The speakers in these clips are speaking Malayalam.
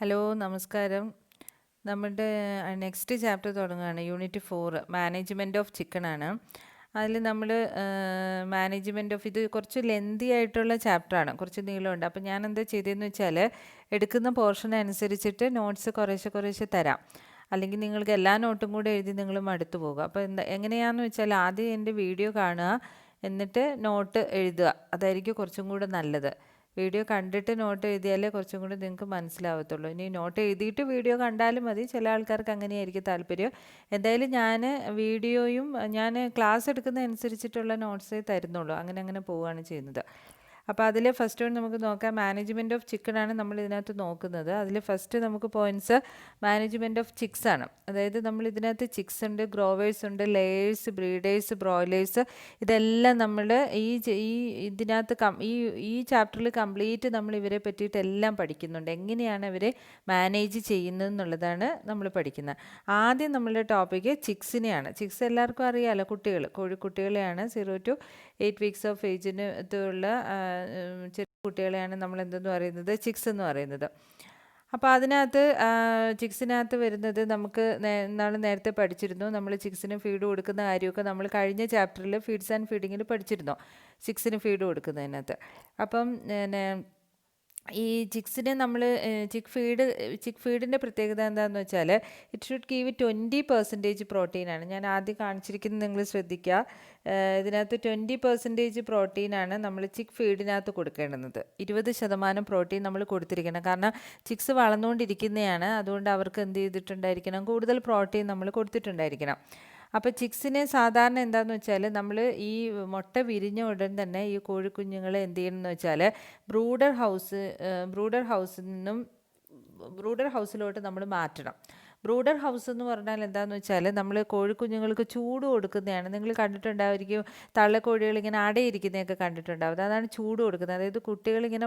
ഹലോ, നമസ്കാരം. നമ്മുടെ നെക്സ്റ്റ് ചാപ്റ്റർ തുടങ്ങുകയാണ്. യൂണിറ്റ് 4 മാനേജ്മെൻറ്റ് ഓഫ് ചിക്കൻ ആണ്. അതിൽ നമ്മൾ മാനേജ്മെൻറ്റ് ഓഫ് ഇത് കുറച്ച് ലെന്തി ആയിട്ടുള്ള ചാപ്റ്ററാണ്, കുറച്ച് നീളമുണ്ട്. അപ്പോൾ ഞാൻ എന്താ ചെയ്തതെന്ന് വെച്ചാൽ എടുക്കുന്ന പോർഷൻ അനുസരിച്ചിട്ട് നോട്ട്സ് കുറേശ്ശെ കുറേശ്ശെ തരാം. അല്ലെങ്കിൽ നിങ്ങൾക്ക് എല്ലാ നോട്ടും കൂടെ എഴുതി നിങ്ങൾ മടുത്തു പോകുക. അപ്പോൾ എങ്ങനെയാണെന്ന് വെച്ചാൽ ആദ്യം എൻ്റെ വീഡിയോ കാണുക, എന്നിട്ട് നോട്ട് എഴുതുക. അതായിരിക്കും കുറച്ചും കൂടെ നല്ലത്. വീഡിയോ കണ്ടിട്ട് നോട്ട് എഴുതിയാലേ കുറച്ചും കൂടി നിങ്ങൾക്ക് മനസ്സിലാവത്തുള്ളൂ. ഇനി നോട്ട് എഴുതിയിട്ട് വീഡിയോ കണ്ടാലും മതി, ചില ആൾക്കാർക്ക് അങ്ങനെയായിരിക്കും താല്പര്യം. എന്തായാലും ഞാൻ ക്ലാസ് എടുക്കുന്ന അനുസരിച്ചിട്ടുള്ള നോട്ട്സേ തരുന്നുള്ളൂ. അങ്ങനെ പോവുകയാണ് ചെയ്യുന്നത്. അപ്പോൾ അതിൽ ഫസ്റ്റ് വൺ നമുക്ക് നോക്കാം. മാനേജ്മെൻറ്റ് ഓഫ് ചിക്കൻ ആണ് നമ്മൾ ഇതിനകത്ത് നോക്കുന്നത്. അതിൽ ഫസ്റ്റ് നമുക്ക് പോയിൻറ്റ്സ് മാനേജ്മെൻറ്റ് ഓഫ് ചിക്സ് ആണ്. അതായത് നമ്മൾ ഇതിനകത്ത് ചിക്സ് ഉണ്ട്, ഗ്രോവേഴ്സ് ഉണ്ട്, ലെയേഴ്സ്, ബ്രീഡേഴ്സ്, ബ്രോയിലേഴ്സ്, ഇതെല്ലാം നമ്മൾ ഇതിനകത്ത് ഈ ചാപ്റ്ററിൽ കംപ്ലീറ്റ് നമ്മൾ ഇവരെ പറ്റിയിട്ട് എല്ലാം പഠിക്കുന്നുണ്ട്. എങ്ങനെയാണ് ഇവരെ മാനേജ് ചെയ്യുന്നത് എന്നുള്ളതാണ് നമ്മൾ പഠിക്കുന്നത്. ആദ്യം നമ്മളുടെ ടോപ്പിക്ക് ചിക്സിനെയാണ്. ചിക്സ് എല്ലാവർക്കും അറിയാമല്ലോ, കോഴിക്കുട്ടികളെയാണ്. 0 to 8 വീക്സ് ഓഫ് ഏജിന് ഉള്ള ചെറിയ കുട്ടികളെയാണ് നമ്മൾ എന്തെന്ന് പറയുന്നത്, ചിക്സ് എന്ന് പറയുന്നത്. അപ്പോൾ അതിനകത്ത് ചിക്സിനകത്ത് വരുന്നത് നമുക്ക് നേരത്തെ പഠിച്ചിരുന്നു. നമ്മൾ ചിക്സിന് ഫീഡ് കൊടുക്കുന്ന കാര്യമൊക്കെ നമ്മൾ കഴിഞ്ഞ ചാപ്റ്ററിൽ ഫീഡ്സ് ആൻഡ് ഫീഡിങ്ങിൽ പഠിച്ചിരുന്നു, ചിക്സിന് ഫീഡ് കൊടുക്കുന്നതിനകത്ത്. അപ്പം പിന്നെ ഈ ചിക്സിനെ നമ്മൾ ചിക്ക് ഫീഡിൻ്റെ പ്രത്യേകത എന്താണെന്ന് വെച്ചാൽ ഇറ്റ് ഷുഡ് ഗീവ് 20% പ്രോട്ടീനാണ്. ഞാൻ ആദ്യം കാണിച്ചിരിക്കുന്നത് നിങ്ങൾ ശ്രദ്ധിക്കുക. ഇതിനകത്ത് 20% പ്രോട്ടീനാണ് നമ്മൾ ചിക്ക് ഫീഡിനകത്ത് കൊടുക്കേണ്ടുന്നത്. 20% പ്രോട്ടീൻ നമ്മൾ കൊടുത്തിരിക്കണം. കാരണം ചിക്സ് വളർന്നുകൊണ്ടിരിക്കുന്നതാണ്, അതുകൊണ്ട് അവർക്ക് എന്ത് ചെയ്തിട്ടുണ്ടായിരിക്കണം, കൂടുതൽ പ്രോട്ടീൻ നമ്മൾ കൊടുത്തിട്ടുണ്ടായിരിക്കണം. അപ്പോൾ ചിക്സിനെ സാധാരണ എന്താണെന്ന് വെച്ചാൽ നമ്മൾ ഈ മുട്ട വിരിഞ്ഞ ഉടൻ തന്നെ ഈ കോഴിക്കുഞ്ഞുങ്ങളെ എന്ത് ചെയ്യണമെന്ന് വെച്ചാൽ ബ്രൂഡർ ഹൗസിലോട്ട് നമ്മൾ മാറ്റണം. ബ്രൂഡർ ഹൗസ് എന്ന് പറഞ്ഞാൽ എന്താണെന്ന് വെച്ചാൽ നമ്മൾ കോഴിക്കുഞ്ഞുങ്ങൾക്ക് ചൂട് കൊടുക്കുന്നതാണ്. നിങ്ങൾ കണ്ടിട്ടുണ്ടായിരിക്കും, തള്ളക്കോഴികൾ ഇങ്ങനെ അടയിരിക്കുന്നതൊക്കെ കണ്ടിട്ടുണ്ടാവും. അതാണ് ചൂട് കൊടുക്കുന്നത്. അതായത് കുട്ടികളിങ്ങനെ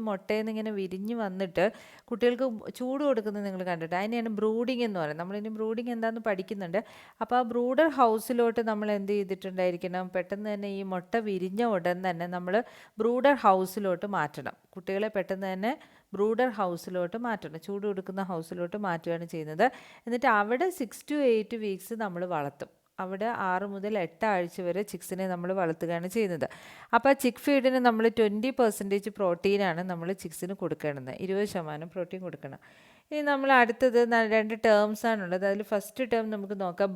മുട്ടയിൽ നിന്ന് ഇങ്ങനെ വിരിഞ്ഞ് വന്നിട്ട് കുട്ടികൾക്ക് ചൂട് കൊടുക്കുന്നത് നിങ്ങൾ കണ്ടിട്ട്, അതിനെയാണ് ബ്രൂഡിങ് എന്ന് പറയുന്നത്. നമ്മളിനി ബ്രൂഡിങ് എന്താണെന്ന് പഠിക്കുന്നുണ്ട്. അപ്പോൾ ആ ബ്രൂഡർ ഹൗസിലോട്ട് നമ്മൾ എന്ത് ചെയ്തിട്ടുണ്ടായിരിക്കണം, പെട്ടെന്ന് തന്നെ ഈ മുട്ട വിരിഞ്ഞ ഉടൻ തന്നെ നമ്മൾ ബ്രൂഡർ ഹൗസിലോട്ട് മാറ്റണം. കുട്ടികളെ പെട്ടെന്ന് തന്നെ ബ്രൂഡർ ഹൗസിലോട്ട് മാറ്റണം, ചൂട് കൊടുക്കുന്ന ഹൗസിലോട്ട് മാറ്റുകയാണ് ചെയ്യുന്നത്. എന്നിട്ട് അവിടെ 6 to 8 വീക്സ് നമ്മൾ വളർത്തും. അവിടെ 6 മുതൽ 8 ആഴ്ച വരെ ചിക്സിനെ നമ്മൾ വളർത്തുകയാണ് ചെയ്യുന്നത്. അപ്പോൾ ചിക്ക് ഫീഡിന് നമ്മൾ 20% പ്രോട്ടീനാണ് നമ്മൾ ചിക്സിന് കൊടുക്കേണ്ടത്. 20% പ്രോട്ടീൻ കൊടുക്കണം. ഇനി നമ്മൾ അടുത്തത് 2 ടേംസാണുള്ളത്. അതിൽ ഫസ്റ്റ് ടേം നമുക്ക് നോക്കാം,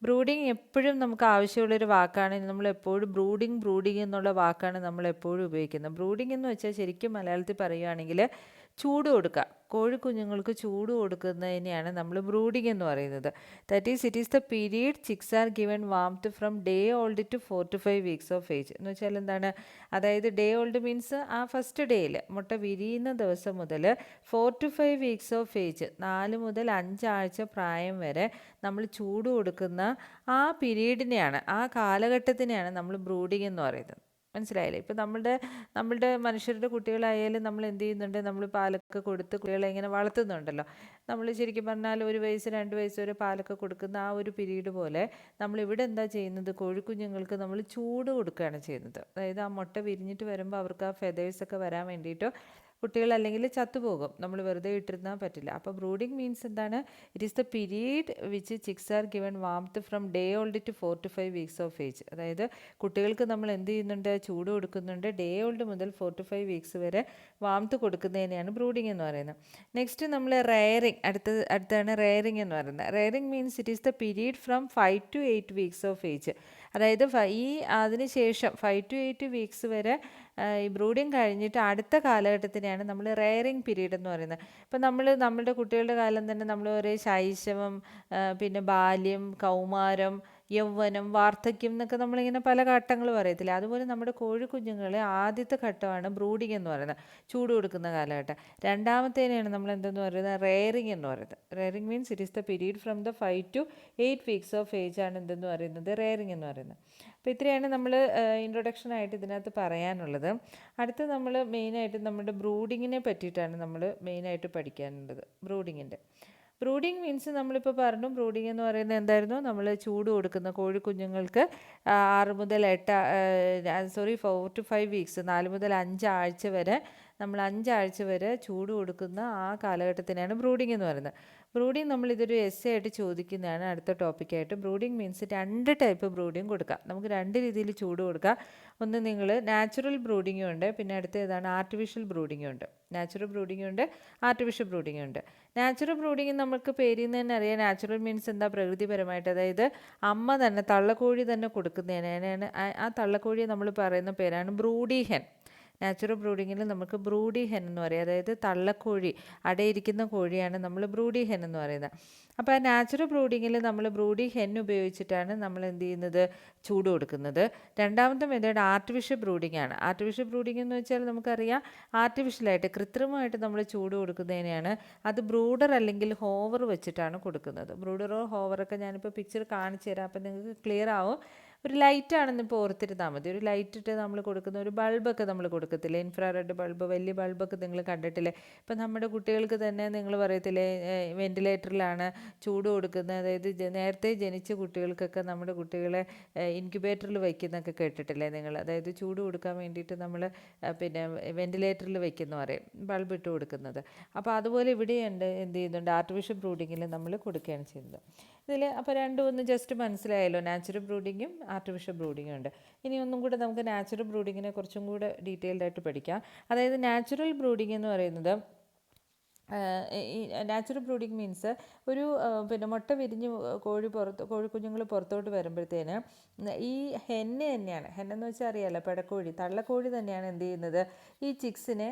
ബ്രൂഡിങ് എപ്പോഴും നമുക്ക് ആവശ്യമുള്ളൊരു വാക്കാണ്. നമ്മളെപ്പോഴും ബ്രൂഡിങ് എന്നുള്ള വാക്കാണ് നമ്മളെപ്പോഴും ഉപയോഗിക്കുന്നത്. ബ്രൂഡിങ് എന്ന് വെച്ചാൽ ശരിക്കും മലയാളത്തിൽ പറയുകയാണെങ്കിൽ ചൂട് കൊടുക്കുക, കോഴിക്കുഞ്ഞുങ്ങൾക്ക് ചൂട് കൊടുക്കുന്നതിനെയാണ് നമ്മൾ ബ്രൂഡിങ് എന്ന് പറയുന്നത്. That is it is the period chicks are given warmth from day old to 4 to 5 weeks of age. എന്ന് വെച്ചാൽ എന്താണ്, അതായത് ഡേ ഓൾഡ് മീൻസ് ആ ഫസ്റ്റ് ഡേയിൽ മുട്ട വിരിയുന്ന ദിവസം മുതൽ 4 to 5 വീക്സ് ഓഫ് ഏജ്, 4 മുതൽ 5 ആഴ്ച പ്രായം വരെ നമ്മൾ ചൂട് കൊടുക്കുന്ന ആ പീരീഡിനെയാണ്, ആ കാലഘട്ടത്തിനെയാണ് നമ്മൾ ബ്രൂഡിങ് എന്ന് പറയുന്നത്. മനസ്സിലായില്ലേ? ഇപ്പം നമ്മളുടെ മനുഷ്യരുടെ കുട്ടികളായാലും നമ്മൾ എന്ത് ചെയ്യുന്നുണ്ട്, നമ്മൾ പാലൊക്കെ കൊടുത്ത് കുട്ടികളെ ഇങ്ങനെ വളർത്തുന്നുണ്ടല്ലോ. നമ്മൾ ശരിക്കും പറഞ്ഞാൽ 1 വയസ്സ് 2 വയസ്സ് വരെ പാലൊക്കെ കൊടുക്കുന്ന ആ ഒരു പീരീഡ് പോലെ നമ്മളിവിടെ എന്താ ചെയ്യുന്നത്, കോഴിക്കുഞ്ഞുങ്ങൾക്ക് നമ്മൾ ചൂട് കൊടുക്കുകയാണ് ചെയ്യുന്നത്. അതായത് ആ മുട്ട വിരിഞ്ഞിട്ട് വരുമ്പോൾ അവർക്ക് ആ ഫെതേഴ്സൊക്കെ വരാൻ വേണ്ടിയിട്ട് കുട്ടികൾ അല്ലെങ്കിൽ ചത്തുപോകും, നമ്മൾ വെറുതെ ഇട്ടിരുന്നാൽ പറ്റില്ല. അപ്പോൾ ബ്രൂഡിങ് മീൻസ് എന്താണ്, it is the period which chicks are given warmth from day old to 4 to 5 weeks of age. അതായത് കുട്ടികൾക്ക് നമ്മൾ എന്ത് ചെയ്യുന്നുണ്ട്, ചൂട് കൊടുക്കുന്നുണ്ട്. ഡേ ഓൾഡ് മുതൽ 4 to 5 വീക്സ് വരെ വാംത്ത് കൊടുക്കുന്നതിനെയാണ് ബ്രൂഡിങ് എന്ന് പറയുന്നത്. നെക്സ്റ്റ് നമ്മൾ അടുത്താണ് റെയറിങ് എന്ന് പറയുന്നത്. Raring means it is the period from 5 to 8 weeks of age. അതായത് അതിനുശേഷം 5 to 8 വീക്സ് വരെ ഈ ബ്രൂഡിങ് കഴിഞ്ഞിട്ട് അടുത്ത കാലഘട്ടത്തിനെയാണ് നമ്മൾ റെയറിങ് പീരീഡ് എന്ന് പറയുന്നത്. ഇപ്പം നമ്മളുടെ കുട്ടികളുടെ കാലം തന്നെ നമ്മൾ ഒരേ ശൈശവം, പിന്നെ ബാല്യം, കൗമാരം, യൗവനം, വാർദ്ധക്യം എന്നൊക്കെ നമ്മളിങ്ങനെ പല ഘട്ടങ്ങൾ പറയത്തില്ല. അതുപോലെ നമ്മുടെ കോഴിക്കുഞ്ഞുങ്ങളെ ആദ്യത്തെ ഘട്ടമാണ് ബ്രൂഡിങ് എന്ന് പറയുന്നത്, ചൂട് കൊടുക്കുന്ന കാലഘട്ടം. രണ്ടാമത്തേനെയാണ് നമ്മൾ എന്തെന്ന് പറയുന്നത്, റെയറിങ് എന്ന് പറയുന്നത്. Raring means it is the period from the 5 to 8 weeks of age ആണ് എന്തെന്ന് പറയുന്നത്, റെയറിങ് എന്ന് പറയുന്നത്. അപ്പോൾ ഇത്രയാണ് നമ്മൾ ഇൻട്രൊഡക്ഷനായിട്ട് ഇതിനകത്ത് പറയാനുള്ളത്. അടുത്ത് നമ്മൾ മെയിനായിട്ട് നമ്മുടെ ബ്രൂഡിങ്ങിനെ പറ്റിയിട്ടാണ് നമ്മൾ മെയിനായിട്ട് പഠിക്കാനുള്ളത്. ബ്രൂഡിങ് മീൻസ് നമ്മളിപ്പോൾ പറഞ്ഞു, ബ്രൂഡിങ് എന്ന് പറയുന്നത് എന്തായിരുന്നു, നമ്മൾ ചൂട് കൊടുക്കുന്ന കോഴിക്കുഞ്ഞുങ്ങൾക്ക് 4 to 5 വീക്സ്, 4 മുതൽ 5 ആഴ്ച വരെ നമ്മൾ 5 ആഴ്ച വരെ ചൂട് കൊടുക്കുന്ന ആ കാലഘട്ടത്തിനാണ് ബ്രൂഡിംഗ് എന്ന് പറയുന്നത്. ബ്രൂഡിംഗ് നമ്മളിതൊരു എസ്സേ ആയിട്ട് ചോദിക്കുന്നതാണ് അടുത്ത ടോപ്പിക്കായിട്ട്. ബ്രൂഡിംഗ് മീൻസ് 2 ടൈപ്പ് ബ്രൂഡിംഗ് കൊടുക്കാം. നമുക്ക് 2 രീതിയിൽ ചൂട് കൊടുക്കാം. ഒന്ന് നിങ്ങൾ നാച്ചുറൽ ബ്രൂഡിങ്ങും ഉണ്ട്, പിന്നെ അടുത്ത ഏതാണ് ആർട്ടിഫിഷ്യൽ ബ്രൂഡിങ്ങും ഉണ്ട്. നാച്ചുറൽ ബ്രൂഡിങ്ങും ഉണ്ട്, ആർട്ടിഫിഷ്യൽ ബ്രൂഡിങ്ങും ഉണ്ട്. നാച്ചുറൽ ബ്രൂഡിങ് നമുക്ക് പേരിൽ നിന്ന് തന്നെ അറിയാം. നാച്ചുറൽ മീൻസ് എന്താ, പ്രകൃതിപരമായിട്ട്, അതായത് അമ്മ തന്നെ തള്ളക്കോഴി തന്നെ കൊടുക്കുന്നതിനാണ് ആ തള്ളക്കോഴിയെ നമ്മൾ പറയുന്ന പേരാണ് ബ്രൂഡി ഹെൻ. നാച്ചുറൽ ബ്രൂഡിങ്ങിൽ നമുക്ക് ബ്രൂഡി ഹെൻ എന്ന് പറയും. അതായത് തള്ളക്കോഴി, അടയിരിക്കുന്ന കോഴിയാണ് നമ്മൾ ബ്രൂഡി ഹെൻ എന്ന് പറയുന്നത്. അപ്പോൾ ആ നാച്ചുറൽ ബ്രൂഡിങ്ങിൽ നമ്മൾ ബ്രൂഡി ഹെൻ ഉപയോഗിച്ചിട്ടാണ് നമ്മൾ എന്ത് ചെയ്യുന്നത്, ചൂട് കൊടുക്കുന്നത്. രണ്ടാമത്തെ മെത്തേഡ് ആർട്ടിഫിഷ്യൽ ബ്രൂഡിംഗ് ആണ്. ആർട്ടിഫിഷ്യൽ ബ്രൂഡിംഗ് എന്ന് വെച്ചാൽ നമുക്കറിയാം, ആർട്ടിഫിഷ്യലായിട്ട് കൃത്രിമമായിട്ട് നമ്മൾ ചൂട് കൊടുക്കുന്നതിനെയാണ്. അത് ബ്രൂഡർ അല്ലെങ്കിൽ ഹോവർ വെച്ചിട്ടാണ് കൊടുക്കുന്നത്. ബ്രൂഡറോ ഹോവറൊക്കെ ഞാനിപ്പോൾ പിക്ചർ കാണിച്ചു തരാം, അപ്പോൾ നിങ്ങൾക്ക് ക്ലിയർ ആവും. ഒരു ലൈറ്റാണെന്ന് ഇപ്പോൾ ഓർത്തിരുന്നാൽ മതി. ഒരു ലൈറ്റ് ഇട്ട് നമ്മൾ കൊടുക്കുന്ന ഒരു ബൾബൊക്കെ നമ്മൾ കൊടുക്കത്തില്ലേ, ഇൻഫ്രാറെഡ് ബൾബ്, വലിയ ബൾബൊക്കെ നിങ്ങൾ കണ്ടിട്ടില്ലേ? ഇപ്പം നമ്മുടെ കുട്ടികൾക്ക് തന്നെ നിങ്ങൾ പറയത്തില്ലേ, വെൻറ്റിലേറ്ററിലാണ് ചൂട് കൊടുക്കുന്നത്. അതായത് നേരത്തെ ജനിച്ച കുട്ടികൾക്കൊക്കെ നമ്മുടെ കുട്ടികളെ ഇൻക്യുബേറ്ററിൽ വയ്ക്കുന്നൊക്കെ കേട്ടിട്ടില്ലേ നിങ്ങൾ? അതായത് ചൂട് കൊടുക്കാൻ വേണ്ടിയിട്ട് നമ്മൾ പിന്നെ വെൻറ്റിലേറ്ററിൽ വയ്ക്കുന്ന പറയും, ബൾബ് ഇട്ട് കൊടുക്കുന്നത്. അപ്പോൾ അതുപോലെ ഇവിടെയുണ്ട് എന്ത് ചെയ്യുന്നുണ്ട്, ആർട്ടിഫിഷ്യൽ ബ്രൂഡിങ്ങിൽ നമ്മൾ കൊടുക്കുകയാണ് ചെയ്യുന്നത്. ഇതിൽ അപ്പോൾ രണ്ടും ഒന്ന് ജസ്റ്റ് മനസ്സിലായല്ലോ, നാച്ചുറൽ ബ്രൂഡിങ്ങും ആർട്ടിഫിഷ്യൽ ബ്രൂഡിങ്ങും ഉണ്ട്. ഇനി ഒന്നും കൂടെ നമുക്ക് നാച്ചുറൽ ബ്രൂഡിങ്ങിനെ കുറച്ചും കൂടെ ഡീറ്റെയിൽഡ് ആയിട്ട് പഠിക്കാം. അതായത് നാച്ചുറൽ ബ്രൂഡിങ് എന്ന് പറയുന്നത്, ഈ നാച്ചുറൽ ബ്രൂഡിങ് മീൻസ് ഒരു പിന്നെ മുട്ട വിരിഞ്ഞ് കോഴിക്കുഞ്ഞുങ്ങൾ പുറത്തോട്ട് വരുമ്പോഴത്തേന് ഈ ഹെന്ന് തന്നെയാണ്, ഹെന്നെന്ന് വെച്ചാൽ അറിയാമല്ലോ, പെടക്കോഴി, തള്ളക്കോഴി തന്നെയാണ് എന്ത് ചെയ്യുന്നത്, ഈ ചിക്സിനെ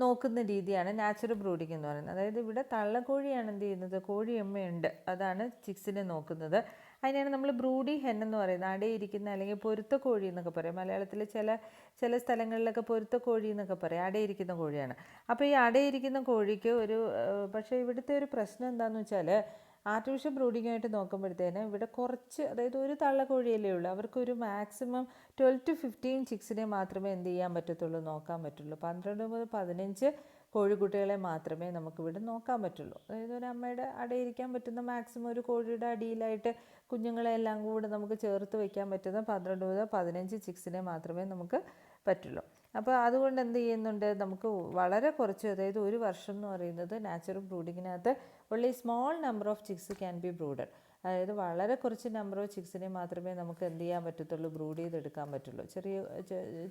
നോക്കുന്ന രീതിയാണ് നാച്ചുറൽ ബ്രൂഡിംഗ് എന്ന് പറയുന്നത്. അതായത് ഇവിടെ തള്ളക്കോഴിയാണ് എന്ത് ചെയ്യുന്നത്, കോഴിയമ്മയുണ്ട്, അതാണ് ചിക്സിനെ നോക്കുന്നത്. അതിനാണ് നമ്മൾ ബ്രൂഡി ഹെൻ എന്ന് പറയുന്നത്. അടയിരിക്കുന്ന അല്ലെങ്കിൽ പൊരുത്തക്കോഴി എന്നൊക്കെ പറയും. മലയാളത്തിൽ ചില സ്ഥലങ്ങളിലൊക്കെ പൊരുത്തക്കോഴി എന്നൊക്കെ പറയും. അടയിരിക്കുന്ന കോഴിയാണ്. അപ്പോൾ ഈ അടയിരിക്കുന്ന കോഴിക്ക് പക്ഷേ ഇവിടുത്തെ ഒരു പ്രശ്നം എന്താണെന്ന് വെച്ചാൽ, ആർട്ടിഫിഷ്യൽ ബ്രൂഡിങ്ങായിട്ട് നോക്കുമ്പോഴത്തേന് ഇവിടെ കുറച്ച്, അതായത് ഒരു തള്ളക്കോഴിയല്ലേ ഉള്ളൂ, അവർക്കൊരു മാക്സിമം 12 to 15 ചിക്സിനെ മാത്രമേ എന്ത് ചെയ്യാൻ പറ്റത്തുള്ളൂ, നോക്കാൻ പറ്റുള്ളൂ. 12 മുതൽ 15 കോഴിക്കുട്ടികളെ മാത്രമേ നമുക്കിവിടെ നോക്കാൻ പറ്റുള്ളൂ. അതായത് ഒരു അമ്മയുടെ അടയിരിക്കാൻ പറ്റുന്ന മാക്സിമം, ഒരു കോഴിയുടെ അടിയിലായിട്ട് കുഞ്ഞുങ്ങളെല്ലാം കൂടെ നമുക്ക് ചേർത്ത് വയ്ക്കാൻ പറ്റുന്ന 12 മുതൽ 15 ചിക്സിനെ മാത്രമേ നമുക്ക് പറ്റുള്ളൂ. അപ്പോൾ അതുകൊണ്ട് എന്ത് ചെയ്യുന്നുണ്ട്, നമുക്ക് വളരെ കുറച്ച്, അതായത് ഒരു വർഷം എന്ന് പറയുന്നത് natural ബ്രൂഡിങ്ങിനകത്ത് only small number of chicks can be brooded. അതായത് വളരെ കുറച്ച് നമ്പർ ഓഫ് ചിക്സിനെ മാത്രമേ നമുക്ക് എന്ത് ചെയ്യാൻ പറ്റത്തുള്ളൂ, ബ്രൂഡ് ചെയ്തെടുക്കാൻ പറ്റുള്ളൂ.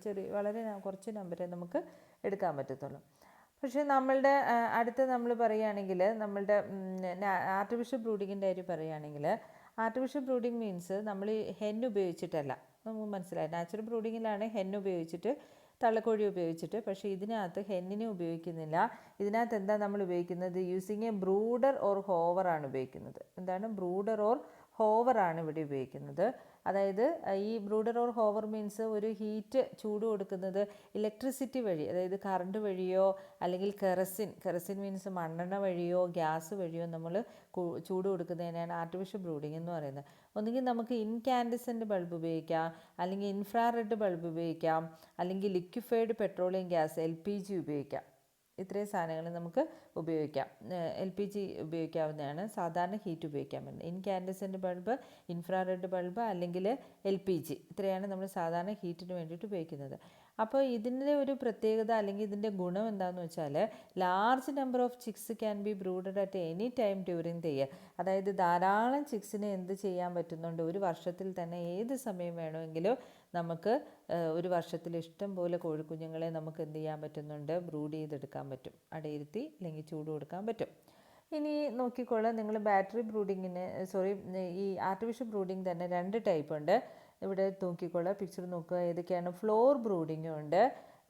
ചെറിയ വളരെ കുറച്ച് നമ്പരെ നമുക്ക് എടുക്കാൻ പറ്റത്തുള്ളൂ. പക്ഷേ നമ്മളുടെ അടുത്ത് നമ്മൾ പറയുകയാണെങ്കിൽ, നമ്മളുടെ ആർട്ടിഫിഷ്യൽ ബ്രൂഡിങ്ങിൻ്റെ കാര്യം പറയുകയാണെങ്കിൽ, ആർട്ടിഫിഷ്യൽ ബ്രൂഡിങ് മീൻസ് നമ്മൾ ഹെൻ ഉപയോഗിച്ചിട്ടല്ല, നമുക്ക് മനസ്സിലായി. നാച്ചുറൽ ബ്രൂഡിങ്ങിലാണ് ഹെൻ ഉപയോഗിച്ചിട്ട്, തള്ളക്കോഴി ഉപയോഗിച്ചിട്ട്. പക്ഷേ ഇതിനകത്ത് ഹെന്നിനെ ഉപയോഗിക്കുന്നില്ല. ഇതിനകത്ത് എന്താ നമ്മൾ ഉപയോഗിക്കുന്നത്, യൂസിങ് എ ബ്രൂഡർ ഓർ ഹോവറാണ് ഉപയോഗിക്കുന്നത്. എന്താണ് ബ്രൂഡർ ഓർ ഹോവറാണ് ഇവിടെ ഉപയോഗിക്കുന്നത്. അതായത് ഈ ബ്രൂഡർ ഓർ ഹോവർ മീൻസ് ഒരു ഹീറ്റ് ചൂട് കൊടുക്കുന്നത് ഇലക്ട്രിസിറ്റി വഴി, അതായത് കറണ്ട് വഴിയോ അല്ലെങ്കിൽ കെറസിൻ മീൻസ് മണ്ണെണ്ണ വഴിയോ ഗ്യാസ് വഴിയോ നമ്മൾ ചൂട് കൊടുക്കുന്നതിനാണ് ആർട്ടിഫിഷ്യൽ ബ്രൂഡിംഗ് എന്ന് പറയുന്നത്. ഒന്നുകിൽ നമുക്ക് ഇൻകാൻഡസെൻ്റ് ബൾബ് ഉപയോഗിക്കാം, അല്ലെങ്കിൽ ഇൻഫ്രാറെഡ് ബൾബ് ഉപയോഗിക്കാം, അല്ലെങ്കിൽ ലിക്വിഫൈഡ് പെട്രോളിയം ഗ്യാസ് LPG ഉപയോഗിക്കാം. ഇത്രയും സാധനങ്ങൾ നമുക്ക് ഉപയോഗിക്കാം. LPG ഉപയോഗിക്കാവുന്നതാണ്. സാധാരണ ഹീറ്റ് ഉപയോഗിക്കാൻ പറ്റുന്നത് ഇൻകാൻഡസെൻ്റ് ബൾബ്, ഇൻഫ്രാറെഡ് ബൾബ് അല്ലെങ്കിൽ LPG, ഇത്രയാണ് നമ്മൾ സാധാരണ ഹീറ്റിന് വേണ്ടിയിട്ട് ഉപയോഗിക്കുന്നത്. അപ്പോൾ ഇതിൻ്റെ ഒരു പ്രത്യേകത അല്ലെങ്കിൽ ഇതിൻ്റെ ഗുണം എന്താണെന്ന് വെച്ചാൽ, large number of chicks can be brooded at any time during the year. അതായത് ധാരാളം ചിക്സിനെ എന്ത് ചെയ്യാൻ പറ്റുന്നുണ്ട്, ഒരു വർഷത്തിൽ തന്നെ ഏത് സമയം വേണമെങ്കിലും നമുക്ക് ഒരു വർഷത്തിൽ ഇഷ്ടം പോലെ കോഴിക്കുഞ്ഞുങ്ങളെ നമുക്ക് എന്ത് ചെയ്യാൻ പറ്റുന്നുണ്ട്, ബ്രൂഡ് ചെയ്തെടുക്കാൻ പറ്റും. അടയിരുത്തി അല്ലെങ്കിൽ ചൂട് കൊടുക്കാൻ പറ്റും. ഇനി നോക്കിക്കോളാം, നിങ്ങൾ ഈ ആർട്ടിഫിഷ്യൽ ബ്രൂഡിങ് തന്നെ 2 ടൈപ്പ് ഉണ്ട്. ഇവിടെ നോക്കിക്കോളാം, പിക്ചർ നോക്കുക, ഏതൊക്കെയാണ്. ഫ്ലോർ ബ്രൂഡിങ്ങും ഉണ്ട്.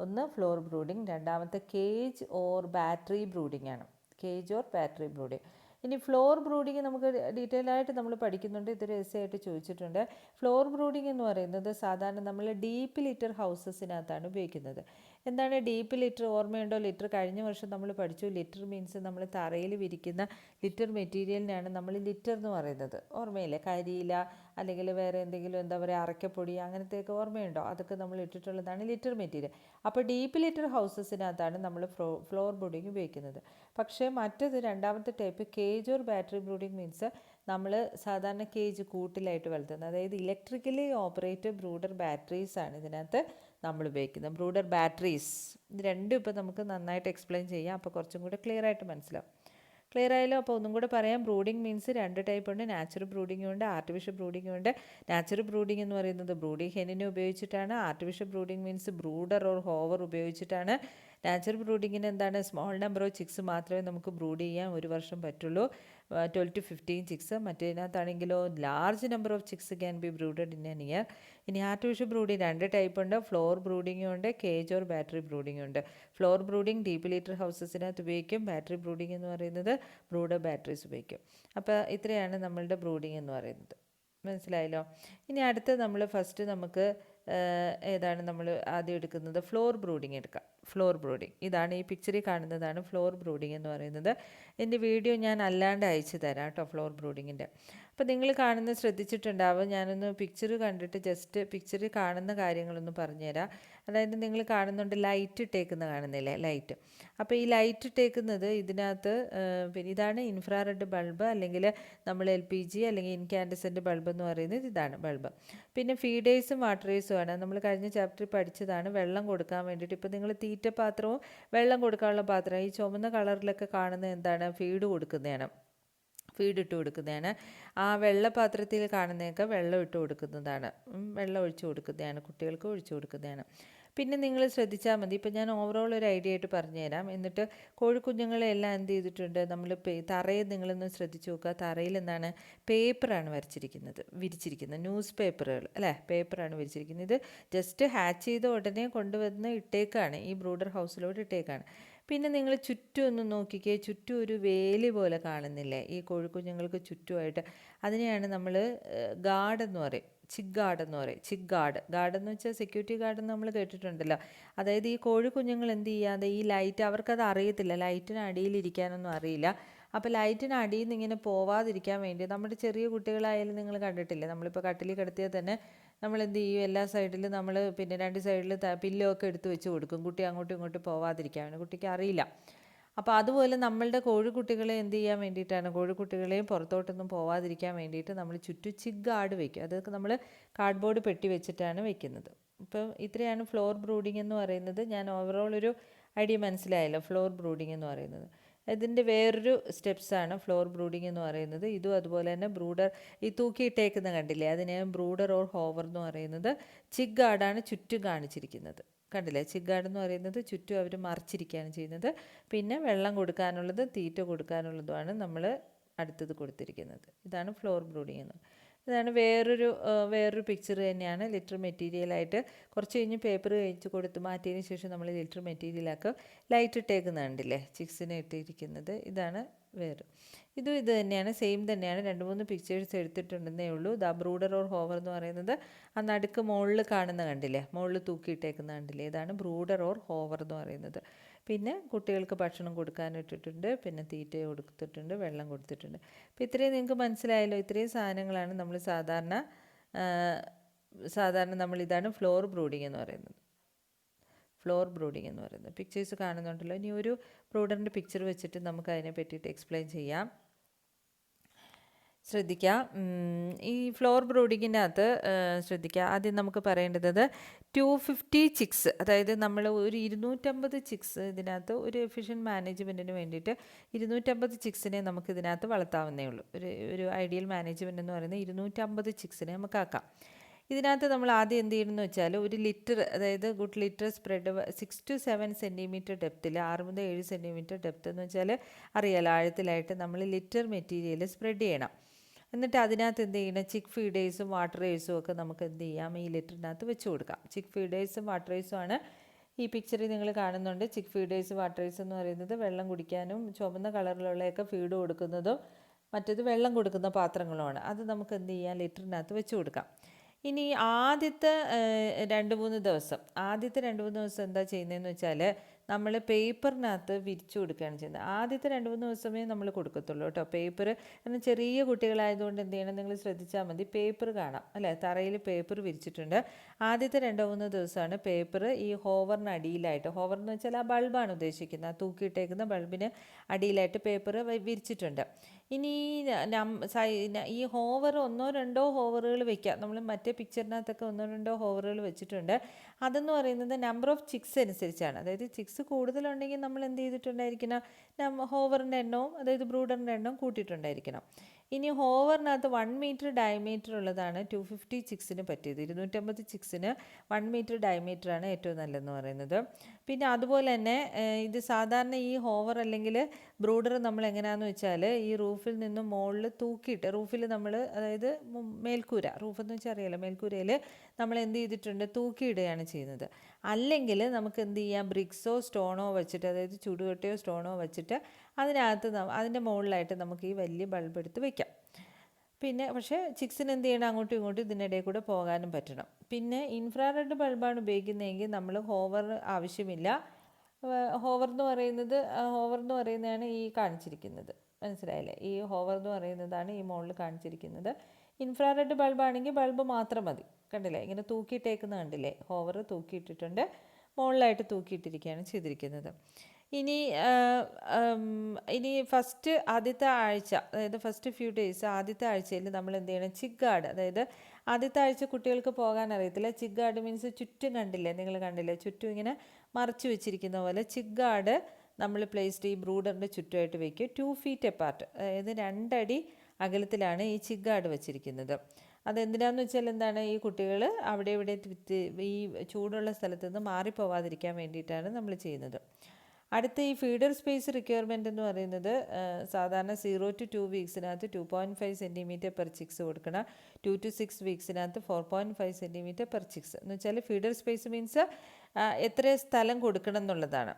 ഒന്ന് ഫ്ലോർ ബ്രൂഡിങ്, രണ്ടാമത്തെ കേജ് ഓർ ബാറ്ററി ബ്രൂഡിംഗ് ആണ്. Cage or battery brooding. ഇനി ഫ്ലോർ ബ്രൂഡിങ് നമുക്ക് ഡീറ്റെയിൽ ആയിട്ട് നമ്മൾ പഠിക്കുന്നുണ്ട്. ഇതൊരു എസ്സേ ആയിട്ട് ചോദിച്ചിട്ടുണ്ട്. ഫ്ലോർ ബ്രൂഡിങ് എന്ന് പറയുന്നത് സാധാരണ നമ്മൾ ഡീപ്പ് ലിറ്റർ ഹൗസസിനകത്താണ് ഉപയോഗിക്കുന്നത്. എന്താണ് ഡീപ്പ് ലിറ്റർ? ഓർമ്മയുണ്ടോ? ലിറ്റർ കഴിഞ്ഞ വർഷം നമ്മൾ പഠിച്ചു. ലിറ്റർ മീൻസ് നമ്മൾ തറയിൽ വിരിക്കുന്ന ലിറ്റർ മെറ്റീരിയലിനാണ് നമ്മൾ ലിറ്റർ എന്ന് പറയുന്നത്. ഓർമ്മയില്ലേ? കരിയില അല്ലെങ്കിൽ വേറെ എന്തെങ്കിലും എന്താ പറയുക, അറക്കപ്പൊടി അങ്ങനത്തെയൊക്കെ ഓർമ്മയുണ്ടോ? അതൊക്കെ നമ്മൾ ഇട്ടിട്ടുള്ളതാണ് ലിറ്റർ മെറ്റീരിയൽ. അപ്പോൾ ഡീപ്പ് ലിറ്റർ ഹൗസസിനകത്താണ് നമ്മൾ ഫ്ലോർ ബ്രൂഡിങ് ഉപയോഗിക്കുന്നത്. പക്ഷേ മറ്റത് രണ്ടാമത്തെ type cage or battery brooding means നമ്മൾ സാധാരണ കേജ് കൂട്ടിലായിട്ട് വളർത്തുന്നത്. അതായത് ഇലക്ട്രിക്കലി ഓപ്പറേറ്റഡ് ബ്രൂഡർ ബാറ്ററീസ് ആണ് ഇതിനകത്ത് നമ്മൾ ഉപയോഗിക്കുന്നത്. ബ്രൂഡർ ബാറ്ററീസ്, ഇത് രണ്ടും ഇപ്പോൾ നമുക്ക് നന്നായിട്ട് എക്സ്പ്ലെയിൻ ചെയ്യാം. അപ്പോൾ കുറച്ചും കൂടെ ക്ലിയർ ആയിട്ട് മനസ്സിലാവും. ക്ലിയർ ആയാലോ? അപ്പോൾ ഒന്നും കൂടെ പറയാം. ബ്രൂഡിംഗ് മീൻസ് 2 ടൈപ്പ് ഉണ്ട്. നാച്ചുറൽ ബ്രൂഡിംഗും ഉണ്ട്, ആർട്ടിഫിഷ്യൽ ബ്രൂഡിംഗും ഉണ്ട്. നാച്ചുറൽ ബ്രൂഡിംഗ് എന്ന് പറയുന്നത് ബ്രൂഡിംഗ് ഹെന്നിനെ ഉപയോഗിച്ചിട്ടാണ്. Artificial brooding means brooder or hover ഉപയോഗിച്ചിട്ടാണ്. നാച്ചുറൽ ബ്രൂഡിങ്ങിന് എന്താണ്, സ്മോൾ നമ്പർ ഓഫ് ചിക്സ് മാത്രമേ നമുക്ക് ബ്രൂഡ് ചെയ്യാൻ ഒരു വർഷം പറ്റുള്ളൂ, 12 to 15 ചിക്സ്. മറ്റേതിനകത്താണെങ്കിലോ large number of chicks can be brooded in an year. ഇനി ആർട്ടിഫിഷ്യൽ ബ്രൂഡിങ് 2 ടൈപ്പ് ഉണ്ട്. ഫ്ലോർ ബ്രൂഡിങ്ങും ഉണ്ട്, കേജ് ഓർ ബാറ്ററി ബ്രൂഡിങ്ങും ഉണ്ട്. ഫ്ലോർ ബ്രൂഡിങ് ഡീപ്പ് ലീറ്റർ ഹൗസസിനകത്ത് ഉപയോഗിക്കും. ബാറ്ററി ബ്രൂഡിങ് എന്ന് പറയുന്നത് ബ്രൂഡർ ബാറ്ററീസ് ഉപയോഗിക്കും. അപ്പോൾ ഇത്രയാണ് നമ്മളുടെ ബ്രൂഡിങ് എന്ന് പറയുന്നത്. മനസ്സിലായല്ലോ? ഇനി അടുത്ത് നമ്മൾ ഫസ്റ്റ് നമുക്ക് ഏതാണ് നമ്മൾ ആദ്യം എടുക്കുന്നത്, ഫ്ലോർ ബ്രൂഡിങ് എടുക്കാം. ഫ്ലോർ ബ്രൂഡിങ് ഇതാണ്, ഈ പിക്ചറിൽ കാണുന്നതാണ് ഫ്ലോർ ബ്രൂഡിങ് എന്ന് പറയുന്നത്. എൻ്റെ വീഡിയോ ഞാൻ അല്ലാണ്ട് അയച്ചു തരാം കേട്ടോ, ഫ്ലോർ ബ്രൂഡിങ്ങിൻ്റെ. അപ്പോൾ നിങ്ങൾ കാണുന്നത് ശ്രദ്ധിച്ചിട്ടുണ്ടാവും. ഞാനൊന്ന് പിക്ചർ കണ്ടിട്ട് ജസ്റ്റ് പിക്ചറിൽ കാണുന്ന കാര്യങ്ങളൊന്ന് പറഞ്ഞുതരാം. അതായത് നിങ്ങൾ കാണുന്നുണ്ട് ലൈറ്റ് ഇട്ടേക്കുന്ന കാണുന്നില്ലേ, ലൈറ്റ്. അപ്പോൾ ഈ ലൈറ്റ് ഇട്ടേക്കുന്നത് ഇതിനകത്ത് പിന്നെ ഇതാണ് ഇൻഫ്രാറെഡ് ബൾബ്, അല്ലെങ്കിൽ നമ്മൾ LPG അല്ലെങ്കിൽ ഇൻകാൻഡസെൻ്റ് ബൾബ് എന്ന് പറയുന്നത് ഇതാണ് ബൾബ്. പിന്നെ ഫീഡേഴ്സും വാട്ടറേഴ്സും ആണ്. നമ്മൾ കഴിഞ്ഞ ചാപ്റ്ററിൽ പഠിച്ചതാണ്. വെള്ളം കൊടുക്കാൻ വേണ്ടിയിട്ട് ഇപ്പോൾ നിങ്ങൾ തീറ്റ പാത്രവും വെള്ളം കൊടുക്കാനുള്ള പാത്രം, ഈ ചുമന്ന കളറിലൊക്കെ കാണുന്നത് എന്താണ്, ഫീഡ് കൊടുക്കുന്നതാണ്, ഫീഡ് ഇട്ട് കൊടുക്കുന്നതാണ്. ആ വെള്ളപാത്രത്തിൽ കാണുന്നതൊക്കെ വെള്ളം ഇട്ട് കൊടുക്കുന്നതാണ്, വെള്ളം ഒഴിച്ചു കൊടുക്കുന്നതാണ്, കുട്ടികൾക്ക് ഒഴിച്ചു കൊടുക്കുന്നതാണ്. പിന്നെ നിങ്ങൾ ശ്രദ്ധിച്ചാൽ മതി. ഇപ്പം ഞാൻ ഓവറോൾ ഒരു ഐഡിയ ആയിട്ട് പറഞ്ഞുതരാം. എന്നിട്ട് കോഴിക്കുഞ്ഞുങ്ങളെല്ലാം എന്ത് ചെയ്തിട്ടുണ്ട്, നമ്മൾ തറയിൽ നിങ്ങളൊന്ന് ശ്രദ്ധിച്ച് നോക്കുക. തറയിൽ എന്താണ്, പേപ്പറാണ് വിരിച്ചിരിക്കുന്നത്, ന്യൂസ് പേപ്പറുകൾ അല്ലേ, പേപ്പറാണ് വിരിച്ചിരിക്കുന്നത്. ഇത് ജസ്റ്റ് ഹാച്ച് ചെയ്ത ഉടനെ കൊണ്ടുവന്ന് ഇട്ടേക്കാണ്, ഈ ബ്രൂഡർ ഹൗസിലോട്ട് ഇട്ടേക്കാണ്. പിന്നെ നിങ്ങൾ ചുറ്റും ഒന്ന് നോക്കിക്കേ, ചുറ്റും ഒരു വേലി പോലെ കാണുന്നില്ലേ ഈ കോഴിക്കുഞ്ഞുങ്ങൾക്ക് ചുറ്റുമായിട്ട്. അതിനെയാണ് നമ്മൾ ഗാർഡ് എന്ന് പറയും, ചിക്ക് ഗാർഡ് എന്ന് പറയും. ചിക്ക് ഗാർഡ് എന്ന് വെച്ചാൽ സെക്യൂരിറ്റി ഗാർഡ് എന്ന് നമ്മൾ കേട്ടിട്ടുണ്ടല്ലോ. അതായത് ഈ കോഴിക്കുഞ്ഞുങ്ങൾ എന്ത് ചെയ്യാതെ ഈ ലൈറ്റ്, അവർക്കത് അറിയത്തില്ല, ലൈറ്റിന് അടിയിലിരിക്കാനൊന്നും അറിയില്ല. അപ്പോൾ ലൈറ്റിന് അടിയിൽ നിന്ന് ഇങ്ങനെ പോവാതിരിക്കാൻ വേണ്ടി നമ്മുടെ ചെറിയ കുട്ടികളായാലും നിങ്ങൾ കണ്ടിട്ടില്ലേ, നമ്മളിപ്പോൾ കട്ടിലിൽ കിടത്തിയാൽ തന്നെ നമ്മൾ എന്ത് ചെയ്യും, എല്ലാ സൈഡിലും നമ്മൾ പിന്നെ 2 സൈഡിൽ പില്ലോ ഒക്കെ എടുത്ത് വെച്ച് കൊടുക്കും, കുട്ടി അങ്ങോട്ടും ഇങ്ങോട്ടും പോവാതിരിക്കാൻ വേണ്ടി. കുട്ടിക്ക് അറിയില്ല. അപ്പോൾ അതുപോലെ നമ്മളുടെ കോഴിക്കുട്ടികളെ എന്ത് ചെയ്യാൻ വേണ്ടിയിട്ടാണ്, കോഴിക്കുട്ടികളെയും പുറത്തോട്ടൊന്നും പോവാതിരിക്കാൻ വേണ്ടിയിട്ട് നമ്മൾ ചുറ്റും ചിക്ക് ഗാർഡ് വയ്ക്കും. അതൊക്കെ നമ്മൾ കാർഡ്ബോർഡ് പെട്ടി വെച്ചിട്ടാണ് വെക്കുന്നത്. ഇപ്പം ഇത്രയാണ് ഫ്ലോർ ബ്രൂഡിംഗ് എന്ന് പറയുന്നത്. ഞാൻ ഓവറോൾ ഒരു ഐഡിയ മനസ്സിലായല്ലോ ഫ്ലോർ ബ്രൂഡിംഗ് എന്ന് പറയുന്നത്. ഇതിൻ്റെ വേറൊരു സ്റ്റെപ്സാണ് ഫ്ലോർ ബ്രൂഡിംഗ് എന്ന് പറയുന്നത്. ഇതും അതുപോലെ തന്നെ ബ്രൂഡർ, ഈ തൂക്കിയിട്ടേക്കുന്ന കണ്ടില്ലേ, അതിനെ ബ്രൂഡർ ഓർ ഹോവർ എന്ന് പറയുന്നത്. ചിക്ക് ഗാർഡാണ് ചുറ്റും കാണിച്ചിരിക്കുന്നത്, കണ്ടില്ലേ. ചിക്ക് ഗാർഡ് എന്ന് പറയുന്നത് ചുറ്റും അവർ മറിച്ചിരിക്കുകയാണ് ചെയ്യുന്നത്. പിന്നെ വെള്ളം കൊടുക്കാനുള്ളത് തീറ്റ കൊടുക്കാനുള്ളതുമാണ് നമ്മൾ അടുത്തത് കൊടുത്തിരിക്കുന്നത്. ഇതാണ് ഫ്ലോർ ബ്രൂഡിംഗ് എന്ന്. ഇതാണ് വേറൊരു പിക്ചർ തന്നെയാണ്. ലിറ്റർ മെറ്റീരിയലായിട്ട് കുറച്ച് കഴിഞ്ഞ് പേപ്പർ കഴിച്ച് കൊടുത്ത് മാറ്റിയതിന് ശേഷം നമ്മൾ ലിറ്റർ മെറ്റീരിയലാക്കുക, ലൈറ്റ് ഇട്ടേക്കുന്ന കണ്ടില്ലേ, ചിക്സിനെ ഇട്ടിരിക്കുന്നത്. ഇതാണ് ഇത് തന്നെയാണ്, സെയിം തന്നെയാണ്. 2-3 പിക്ചേഴ്സ് എടുത്തിട്ടുണ്ടെന്നേ ഉള്ളൂ. ദ ബ്രൂഡർ ഓർ ഹോവർ എന്ന് പറയുന്നത് ആ നടുക്ക് മുകളിൽ കാണുന്ന കണ്ടില്ലേ, മുകളിൽ തൂക്കിയിട്ടേക്കുന്ന കണ്ടില്ലേ, ഇതാണ് ബ്രൂഡർ ഓർ ഹോവർ എന്ന് പറയുന്നത്. പിന്നെ കുട്ടികൾക്ക് ഭക്ഷണം കൊടുക്കാനിട്ടിട്ടുണ്ട്, പിന്നെ തീറ്റ കൊടുത്തിട്ടുണ്ട്, വെള്ളം കൊടുത്തിട്ടുണ്ട്. അപ്പോൾ ഇത്രയും നിങ്ങൾക്ക് മനസ്സിലായല്ലോ. ഇത്രയും സാധനങ്ങളാണ് നമ്മൾ സാധാരണ നമ്മളിതാണ് ഫ്ലോർ ബ്രൂഡിംഗ് എന്ന് പറയുന്നത്. പിക്ചേഴ്സ് കാണുന്നുണ്ടല്ലോ. ഇനി ഒരു ബ്രൂഡറിൻ്റെ പിക്ചർ വെച്ചിട്ട് നമുക്ക് അതിനെ പറ്റിയിട്ട് എക്സ്പ്ലെയിൻ ചെയ്യാം. ശ്രദ്ധിക്കുക, ഈ ഫ്ലോർ ബ്രൂഡിങ്ങിനകത്ത് ശ്രദ്ധിക്കുക. ആദ്യം നമുക്ക് പറയേണ്ടത് 250 ചിക്സ്, അതായത് നമ്മൾ ഒരു 250 ചിക്സ് ഇതിനകത്ത് ഒരു എഫിഷ്യൻറ്റ് മാനേജ്മെൻറ്റിന് വേണ്ടിയിട്ട് 250 ചിക്സിനെ നമുക്ക് ഇതിനകത്ത് വളർത്താവുന്നേ ഉള്ളൂ. ഒരു ഐഡിയൽ മാനേജ്മെൻറ്റ് എന്ന് പറയുന്നത് 250 ചിക്സിനെ നമുക്ക് ആക്കാം. ഇതിനകത്ത് നമ്മൾ ആദ്യം എന്ത് ചെയ്യണമെന്ന് വെച്ചാൽ ഒരു ലിറ്റർ, അതായത് good litter spread 6 to 7 centimetre ഡെപ്തിൽ, 6 മുതൽ 7 സെൻറ്റിമീറ്റർ ഡെപ്ത് എന്ന് വെച്ചാൽ അറിയാലോ, ആഴത്തിലായിട്ട് നമ്മൾ ലിറ്റർ മെറ്റീരിയൽ സ്പ്രെഡ് ചെയ്യണം. എന്നിട്ട് അതിനകത്ത് എന്ത് ചെയ്യണം, ചിക്ക് ഫീഡേഴ്സും വാട്ടറേഴ്സും ഒക്കെ നമുക്ക് എന്ത് ചെയ്യാം, ഈ ലിറ്ററിനകത്ത് വെച്ച് കൊടുക്കാം. ചിക്ക് ഫീഡേഴ്സും വാട്ടറേഴ്സും ആണ് ഈ പിക്ചറിൽ നിങ്ങൾ കാണുന്നുണ്ട്. ചിക്ക് ഫീഡേഴ്സ് വാട്ടറേഴ്സ് എന്ന് പറയുന്നത് വെള്ളം കുടിക്കാനും ചുവന്ന കളറിലുള്ളതൊക്കെ ഫീഡ് കൊടുക്കുന്നതും മറ്റേത് വെള്ളം കൊടുക്കുന്ന പാത്രങ്ങളുമാണ്. അത് നമുക്ക് എന്ത് ചെയ്യാം, ലിറ്ററിനകത്ത് വെച്ച് കൊടുക്കാം. ഇനി ആദ്യത്തെ 2-3 ദിവസം എന്താ ചെയ്യുന്നതെന്ന് വെച്ചാൽ നമ്മൾ പേപ്പറിനകത്ത് വിരിച്ചു കൊടുക്കുകയാണ് ചെയ്യുന്നത്. ആദ്യത്തെ 2-3 ദിവസമേ നമ്മൾ കൊടുക്കത്തുള്ളൂ കേട്ടോ പേപ്പർ. കാരണം ചെറിയ കുട്ടികളായതുകൊണ്ട് എന്ത് ചെയ്യണം, നിങ്ങൾ ശ്രദ്ധിച്ചാൽ മതി, പേപ്പർ കാണാം അല്ലേ, തറയിൽ പേപ്പർ വിരിച്ചിട്ടുണ്ട്. ആദ്യത്തെ 2-3 ദിവസമാണ് പേപ്പർ ഈ ഹോവറിന് അടിയിലായിട്ട്, ഹോവർ എന്ന് വെച്ചാൽ ആ ബൾബാണ് ഉദ്ദേശിക്കുന്നത്, ആ തൂക്കിയിട്ടേക്കുന്ന ബൾബിന് അടിയിലായിട്ട് പേപ്പർ വിരിച്ചിട്ടുണ്ട്. ഇനി ഈ ഹോവർ 1-2 ഹോവറുകൾ വെക്കാം. നമ്മൾ മറ്റേ പിക്ചറിനകത്തൊക്കെ 1-2 ഹോവറുകൾ വെച്ചിട്ടുണ്ട്. അതെന്ന് പറയുന്നത് നമ്പർ ഓഫ് ചിക്സ് അനുസരിച്ചാണ്. അതായത് ചിക്സ് കൂടുതലുണ്ടെങ്കിൽ നമ്മൾ എന്ത് ചെയ്തിട്ടുണ്ടായിരിക്കണം, ഹോവറിൻ്റെ എണ്ണവും അതായത് ബ്രൂഡറിൻ്റെ എണ്ണവും കൂട്ടിയിട്ടുണ്ടായിരിക്കണം. ഇനി ഹോവറിനകത്ത് 1 മീറ്റർ ഡയമീറ്റർ ഉള്ളതാണ് 250 ചിക്സിന് പറ്റിയത്. 250 ചിക്സിന് 1 മീറ്റർ ഡയമീറ്ററാണ് ഏറ്റവും നല്ലതെന്ന് പറയുന്നത്. പിന്നെ അതുപോലെ തന്നെ ഇത് സാധാരണ ഈ ഹോവർ അല്ലെങ്കിൽ ബ്രൂഡർ നമ്മൾ എങ്ങനെയാണെന്ന് വെച്ചാൽ ഈ റൂഫിൽ നിന്നും മുകളിൽ തൂക്കിയിട്ട് റൂഫിൽ നമ്മൾ അതായത് മേൽക്കൂര, റൂഫെന്ന് വെച്ചാൽ അറിയാലോ, മേൽക്കൂരയിൽ നമ്മൾ എന്ത് ചെയ്തിട്ടുണ്ട്, തൂക്കിയിടുകയാണ് ചെയ്യുന്നത്. അല്ലെങ്കിൽ നമുക്ക് എന്ത് ചെയ്യാം, ബ്രിക്സോ സ്റ്റോണോ വെച്ചിട്ട്, അതായത് ചുടുകട്ടയോ സ്റ്റോണോ വെച്ചിട്ട് അതിനകത്ത് അതിൻ്റെ മുകളിലായിട്ട് നമുക്ക് ഈ വലിയ ബൾബ് എടുത്ത് വയ്ക്കാം. പിന്നെ പക്ഷേ ചിക്സിന് എന്ത് ചെയ്യണം, അങ്ങോട്ടും ഇങ്ങോട്ടും ഇതിനിടയിൽ കൂടെ പോകാനും പറ്റണം. പിന്നെ ഇൻഫ്രാറെഡ് ബൾബാണ് ഉപയോഗിക്കുന്നതെങ്കിൽ നമ്മൾ ഹോവർ ആവശ്യമില്ല. ഹോവർ എന്ന് പറയുന്നതാണ് ഈ കാണിച്ചിരിക്കുന്നത്. മനസ്സിലായില്ലേ? ഈ ഹോവർ എന്ന് പറയുന്നതാണ് ഈ മുകളിൽ കാണിച്ചിരിക്കുന്നത്. ഇൻഫ്രാറെഡ് ബൾബാണെങ്കിൽ ബൾബ് മാത്രം മതി. കണ്ടില്ലേ, ഇങ്ങനെ തൂക്കിയിട്ടേക്കുന്നത് കണ്ടില്ലേ, ഹോവർ തൂക്കിയിട്ടിട്ടുണ്ട്, മുകളിലായിട്ട് തൂക്കിയിട്ടിരിക്കുകയാണ് ചെയ്തിരിക്കുന്നത്. ഇനി ആദ്യത്തെ ആഴ്ച, അതായത് ഫസ്റ്റ് ഫ്യൂ ഡേയ്സ്, ആദ്യത്തെ ആഴ്ചയിൽ നമ്മൾ എന്ത് ചെയ്യണം, ചിഗാർഡ്, അതായത് ആദ്യത്തെ ആഴ്ച കുട്ടികൾക്ക് പോകാൻ അറിയത്തില്ല. ചിഗാർഡ് മീൻസ് ചുറ്റും കണ്ടില്ലേ, നിങ്ങൾ കണ്ടില്ലേ, ചുറ്റും ഇങ്ങനെ മറച്ചു വെച്ചിരിക്കുന്ന പോലെ ചിഗാർഡ് നമ്മൾ പ്ലേസ്ഡ് ഈ ബ്രൂഡറിൻ്റെ ചുറ്റുമായിട്ട് വയ്ക്കും. 2 feet അപ്പാർട്ട്, അതായത് 2 അടി അകലത്തിലാണ് ഈ ചിഗാർഡ് വെച്ചിരിക്കുന്നത്. അതെന്തിനാന്ന് വെച്ചാൽ എന്താണ്, ഈ കുട്ടികൾ അവിടെ ഇവിടെ ഈ ചൂടുള്ള സ്ഥലത്ത് നിന്ന് മാറിപ്പോവാതിരിക്കാൻ വേണ്ടിയിട്ടാണ് നമ്മൾ ചെയ്യുന്നത്. അടുത്ത ഈ ഫീഡർ സ്പേസ് റിക്വയർമെൻറ്റ് എന്ന് പറയുന്നത് സാധാരണ 0 to 2 വീക്സിനകത്ത് 2.5 സെൻറ്റിമീറ്റർ പെർ ചിക്സ് കൊടുക്കണം. 2 to 6 വീക്സിനകത്ത് 4.5 സെൻറ്റിമീറ്റർ പെർ ചിക്സ്. എന്ന് വെച്ചാൽ ഫീഡർ സ്പേസ് മീൻസ് എത്ര സ്ഥലം കൊടുക്കണം എന്നുള്ളതാണ്.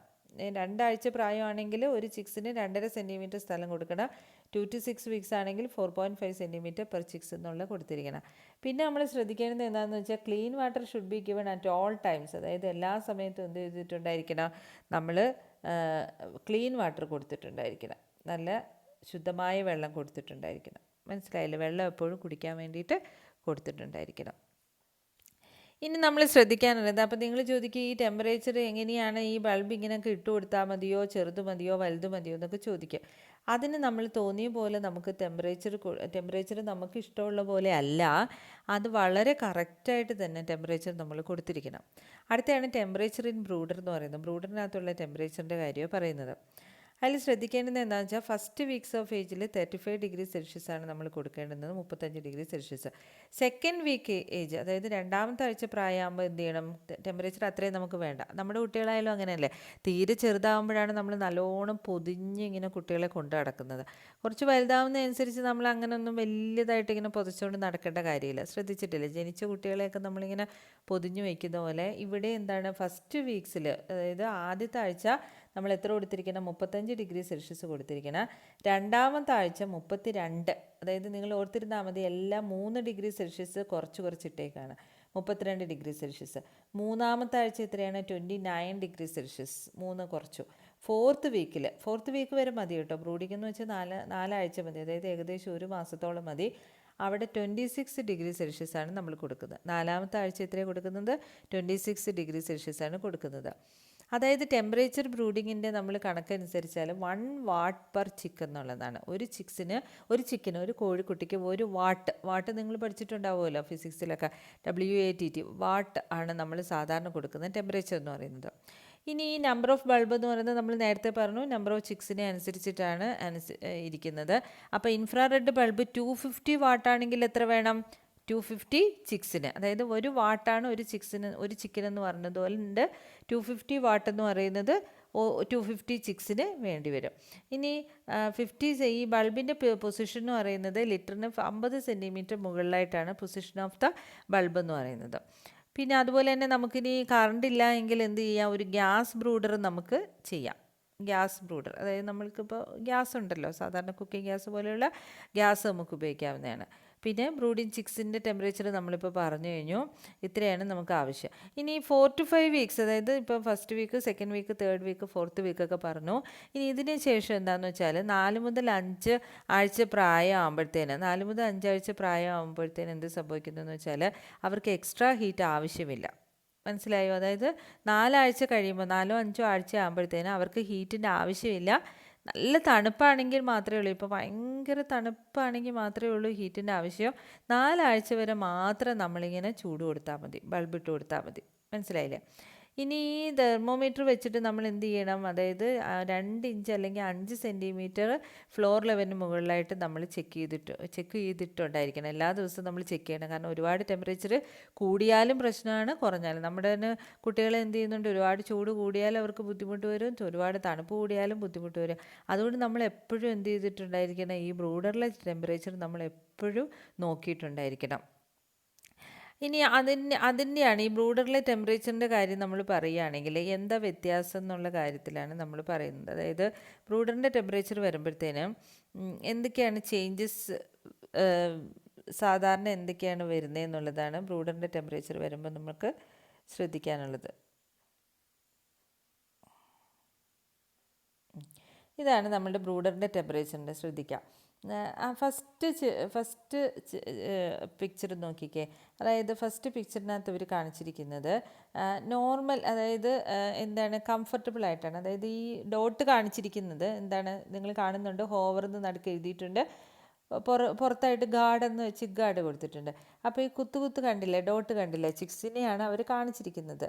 2 ആഴ്ച പ്രായമാണെങ്കിൽ ഒരു ചിക്സിന് 2.5 സെൻറ്റിമീറ്റർ സ്ഥലം കൊടുക്കണം. 2 to 6 വീക്സ് ആണെങ്കിൽ 4.5 സെൻറ്റിമീറ്റർ പെർ ചിക്സ് എന്നുള്ള കൊടുത്തിരിക്കണം. പിന്നെ നമ്മൾ ശ്രദ്ധിക്കേണ്ടത് എന്താണെന്ന് വെച്ചാൽ clean water should be given at all times. അതായത് എല്ലാ സമയത്തും എന്ത് ചെയ്തിട്ടുണ്ടായിരിക്കണം, നമ്മൾ ക്ലീൻ വാട്ടർ കൊടുത്തിട്ടുണ്ടായിരിക്കണം, നല്ല ശുദ്ധമായ വെള്ളം കൊടുത്തിട്ടുണ്ടായിരിക്കണം. മനസ്സിലായില്ലേ? വെള്ളം എപ്പോഴും കുടിക്കാൻ വേണ്ടിയിട്ട് കൊടുത്തിട്ടുണ്ടായിരിക്കണം. ഇനി നമ്മൾ ശ്രദ്ധിക്കാനുള്ളത്, അപ്പോൾ നിങ്ങൾ ചോദിക്കുക ഈ ടെമ്പറേച്ചർ എങ്ങനെയാണ്, ഈ ബൾബ് ഇങ്ങനെയൊക്കെ ഇട്ട് കൊടുത്താൽ മതിയോ, ചെറുത് മതിയോ, വലുത് മതിയോ എന്നൊക്കെ ചോദിക്കുക. അതിന് നമ്മൾ തോന്നിയ പോലെ നമുക്ക് ടെമ്പറേച്ചർ നമുക്ക് ഇഷ്ടമുള്ള പോലെ അല്ല, അത് വളരെ കറക്റ്റായിട്ട് തന്നെ ടെമ്പറേച്ചർ നമ്മൾ കൊടുത്തിരിക്കണം. അടുത്തതാണ് ടെമ്പറേച്ചർ ഇൻ ബ്രൂഡർ എന്ന് പറയുന്നത്. ബ്രൂഡറിനകത്തുള്ള ടെമ്പറേച്ചറിൻ്റെ കാര്യമാണ് പറയുന്നത്. അതിൽ ശ്രദ്ധിക്കേണ്ടത് എന്താണെന്ന് വെച്ചാൽ ഫസ്റ്റ് വീക്സ് ഓഫ് ഏജിൽ 35 ഡിഗ്രി സെൽഷ്യസ് ആണ് നമ്മൾ കൊടുക്കേണ്ടത്, 35 degree Celsius. Second week age, അതായത് 2ാമത്തെ ആഴ്ച പ്രായമാകുമ്പോൾ എന്ത് ചെയ്യണം, ടെമ്പറേച്ചർ അത്രയും നമുക്ക് വേണ്ട. നമ്മുടെ കുട്ടികളായാലും അങ്ങനെയല്ലേ, തീരെ ചെറുതാകുമ്പോഴാണ് നമ്മൾ നല്ലോണം പൊതിഞ്ഞ് ഇങ്ങനെ കുട്ടികളെ കൊണ്ട് നടക്കുന്നത്. കുറച്ച് വലുതാവുന്നതനുസരിച്ച് നമ്മൾ അങ്ങനെയൊന്നും വലിയതായിട്ട് ഇങ്ങനെ പൊതിച്ചുകൊണ്ട് നടക്കേണ്ട കാര്യമില്ല. ശ്രദ്ധിച്ചിട്ടില്ലേ, ജനിച്ച കുട്ടികളെയൊക്കെ നമ്മളിങ്ങനെ പൊതിഞ്ഞു വയ്ക്കുന്ന പോലെ ഇവിടെ എന്താണ്, ഫസ്റ്റ് വീക്സിൽ, അതായത് ആദ്യത്തെ ആഴ്ച നമ്മൾ എത്ര കൊടുത്തിരിക്കണം, 35 ഡിഗ്രി സെൽഷ്യസ് കൊടുത്തിരിക്കണം. 2ാമത്തെ ആഴ്ച 32, അതായത് നിങ്ങൾ ഓർത്തിരുന്നാൽ മതി, എല്ലാം 3 ഡിഗ്രി സെൽഷ്യസ് കുറച്ചിട്ടേക്കാണ്, 32 ഡിഗ്രി സെൽഷ്യസ്. 3ാമത്തെ ആഴ്ച എത്രയാണ്, 29 ഡിഗ്രി സെൽഷ്യസ്, 3 കുറച്ചു. ഫോർത്ത് വീക്ക് വരെ മതി കേട്ടോ, ബ്രൂഡിംഗ് എന്ന് വെച്ചാൽ 4 ആഴ്ച മതി, അതായത് ഏകദേശം 1 മാസത്തോളം മതി. അവിടെ 26 ഡിഗ്രി സെൽഷ്യസ് ആണ് നമ്മൾ കൊടുക്കുന്നത്. 4ാമത്തെ ആഴ്ച എത്രയാണ് കൊടുക്കുന്നത്, 26 ഡിഗ്രി സെൽഷ്യസ് ആണ് കൊടുക്കുന്നത്. അതായത് ടെമ്പറേച്ചർ ബ്രൂഡിങ്ങിൻ്റെ നമ്മൾ കണക്കനുസരിച്ചാൽ 1 വാട്ട് പെർ ചിക്ക് എന്നുള്ളതാണ്. ഒരു ചിക്കന് ഒരു കോഴിക്കുട്ടിക്ക് 1 വാട്ട് നിങ്ങൾ പഠിച്ചിട്ടുണ്ടാവുമല്ലോ ഫിസിക്സിലൊക്കെ, WATT, വാട്ട് ആണ് നമ്മൾ സാധാരണ കൊടുക്കുന്ന ടെമ്പറേച്ചർ എന്ന് പറയുന്നത്. ഇനി ഈ നമ്പർ ഓഫ് ബൾബ് എന്ന് പറയുന്നത് നമ്മൾ നേരത്തെ പറഞ്ഞു, നമ്പർ ഓഫ് ചിക്സിനെ അനുസരിച്ചിട്ടാണ് ഇരിക്കുന്നത്. അപ്പോൾ ഇൻഫ്രാറെഡ് ബൾബ് 250 വാട്ടാണെങ്കിൽ എത്ര വേണം, 250 ചിക്സിന്, അതായത് 1 വാട്ടാണ് ഒരു ചിക്കനെന്ന് പറഞ്ഞതുപോലെ ഉണ്ട്. 250 വാട്ട് എന്ന് പറയുന്നത് 250 ചിക്സിന് വേണ്ടി വരും. ഇനി ഈ ബൾബിൻ്റെ പൊസിഷൻ എന്ന് പറയുന്നത് ലിറ്ററിന് 50 സെൻറ്റിമീറ്റർ മുകളിലായിട്ടാണ് പൊസിഷൻ ഓഫ് ദ ബൾബ് എന്ന് പറയുന്നത്. പിന്നെ അതുപോലെ തന്നെ നമുക്കിനി കറണ്ട് ഇല്ല എങ്കിൽ എന്ത് ചെയ്യാം, ഒരു ഗ്യാസ് ബ്രൂഡർ നമുക്ക് ചെയ്യാം. ഗ്യാസ് ബ്രൂഡർ, അതായത് നമ്മൾക്കിപ്പോൾ ഗ്യാസ് ഉണ്ടല്ലോ, സാധാരണ കുക്കിംഗ് ഗ്യാസ് പോലെയുള്ള ഗ്യാസ് നമുക്ക് ഉപയോഗിക്കാവുന്നതാണ്. പിന്നെ ബ്രൂഡിങ് ചിക്സിൻ്റെ ടെമ്പറേച്ചർ നമ്മളിപ്പോൾ പറഞ്ഞു കഴിഞ്ഞു. ഇത്രയാണ് നമുക്ക് ആവശ്യം. ഇനി 4 to 5 വീക്സ്, അതായത് ഇപ്പോൾ first week, second week, third week, fourth വീക്കൊക്കെ പറഞ്ഞു. ഇനി ഇതിന് ശേഷം എന്താണെന്ന് വെച്ചാൽ 4 മുതൽ 5 ആഴ്ച പ്രായമാകുമ്പോഴത്തേന് 4 മുതൽ 5 ആഴ്ച പ്രായമാകുമ്പോഴത്തേന് എന്ത് സംഭവിക്കുന്നതെന്ന് വെച്ചാൽ അവർക്ക് എക്സ്ട്രാ ഹീറ്റ് ആവശ്യമില്ല. മനസ്സിലായോ? അതായത് 4 ആഴ്ച കഴിയുമ്പോൾ 4 5 ആഴ്ച ആകുമ്പോഴത്തേന് അവർക്ക് ഹീറ്റിൻ്റെ ആവശ്യമില്ല. നല്ല തണുപ്പാണെങ്കിൽ മാത്രമേ ഉള്ളൂ, ഇപ്പോൾ ഭയങ്കര തണുപ്പാണെങ്കിൽ മാത്രമേ ഉള്ളൂ ഹീറ്റിൻ്റെ ആവശ്യം. 4 ആഴ്ച വരെ മാത്രം നമ്മളിങ്ങനെ ചൂട് കൊടുത്താൽ മതി, ബൾബ് ഇട്ട് കൊടുത്താൽ മതി. മനസ്സിലായില്ലേ? ഇനി ഈ തെർമോമീറ്റർ വെച്ചിട്ട് നമ്മൾ എന്ത് ചെയ്യണം? അതായത് 2 ഇഞ്ച് അല്ലെങ്കിൽ 5 സെൻറ്റിമീറ്റർ ഫ്ലോർ ലെവലിന് മുകളിലായിട്ട് നമ്മൾ ചെക്ക് ചെയ്തിട്ടുണ്ടായിരിക്കണം. എല്ലാ ദിവസവും നമ്മൾ ചെക്ക് ചെയ്യണം. കാരണം ഒരുപാട് ടെമ്പറേച്ചർ കൂടിയാലും പ്രശ്നമാണ്, കുറഞ്ഞാലും. നമ്മുടെ തന്നെ കുട്ടികളെ എന്ത് ചെയ്യുന്നുണ്ട്? ഒരുപാട് ചൂട് കൂടിയാലും അവർക്ക് ബുദ്ധിമുട്ട് വരും, ഒരുപാട് തണുപ്പ് കൂടിയാലും ബുദ്ധിമുട്ട് വരും. അതുകൊണ്ട് നമ്മൾ എപ്പോഴും എന്ത് ചെയ്തിട്ടുണ്ടായിരിക്കണം? ഈ ബ്രൂഡറിലെ ടെമ്പറേച്ചർ നമ്മൾ എപ്പോഴും നോക്കിയിട്ടുണ്ടായിരിക്കണം. ഇനി അതിൻ്റെയാണ് ഈ ബ്രൂഡറിലെ ടെമ്പറേച്ചറിൻ്റെ കാര്യം നമ്മൾ പറയുകയാണെങ്കിൽ എന്താ വ്യത്യാസം എന്നുള്ള കാര്യത്തിലാണ് നമ്മൾ പറയുന്നത്. അതായത് ബ്രൂഡറിൻ്റെ ടെമ്പറേച്ചർ വരുമ്പോഴത്തേനും എന്തൊക്കെയാണ് ചേഞ്ചസ്, സാധാരണ എന്തൊക്കെയാണ് വരുന്നത് എന്നുള്ളതാണ് ബ്രൂഡറിൻ്റെ ടെമ്പറേച്ചർ വരുമ്പോൾ നമുക്ക് ശ്രദ്ധിക്കാനുള്ളത്. ഇതാണ് നമ്മളുടെ ബ്രൂഡറിൻ്റെ ടെമ്പറേച്ചറിൻ്റെ, ശ്രദ്ധിക്കാം. ഫസ്റ്റ് പിക്ചർ നോക്കിക്കേ. അതായത് ഫസ്റ്റ് പിക്ചറിനകത്ത് ഇവർ കാണിച്ചിരിക്കുന്നത് നോർമൽ, അതായത് എന്താണ്, കംഫർട്ടബിൾ ആയിട്ടാണ്. അതായത് ഈ ഡോട്ട് കാണിച്ചിരിക്കുന്നത് എന്താണ്, നിങ്ങൾ കാണുന്നുണ്ട്, ഹോവർന്ന് നടുക്ക് എഴുതിയിട്ടുണ്ട്, പുറത്തായിട്ട് ഗാർഡെന്ന് ചിക്ക് ഗാർഡ് കൊടുത്തിട്ടുണ്ട്. അപ്പോൾ ഈ കുത്ത് കണ്ടില്ലേ, ഡോട്ട് കണ്ടില്ലേ, ചിക്സിനെയാണ് അവർ കാണിച്ചിരിക്കുന്നത്.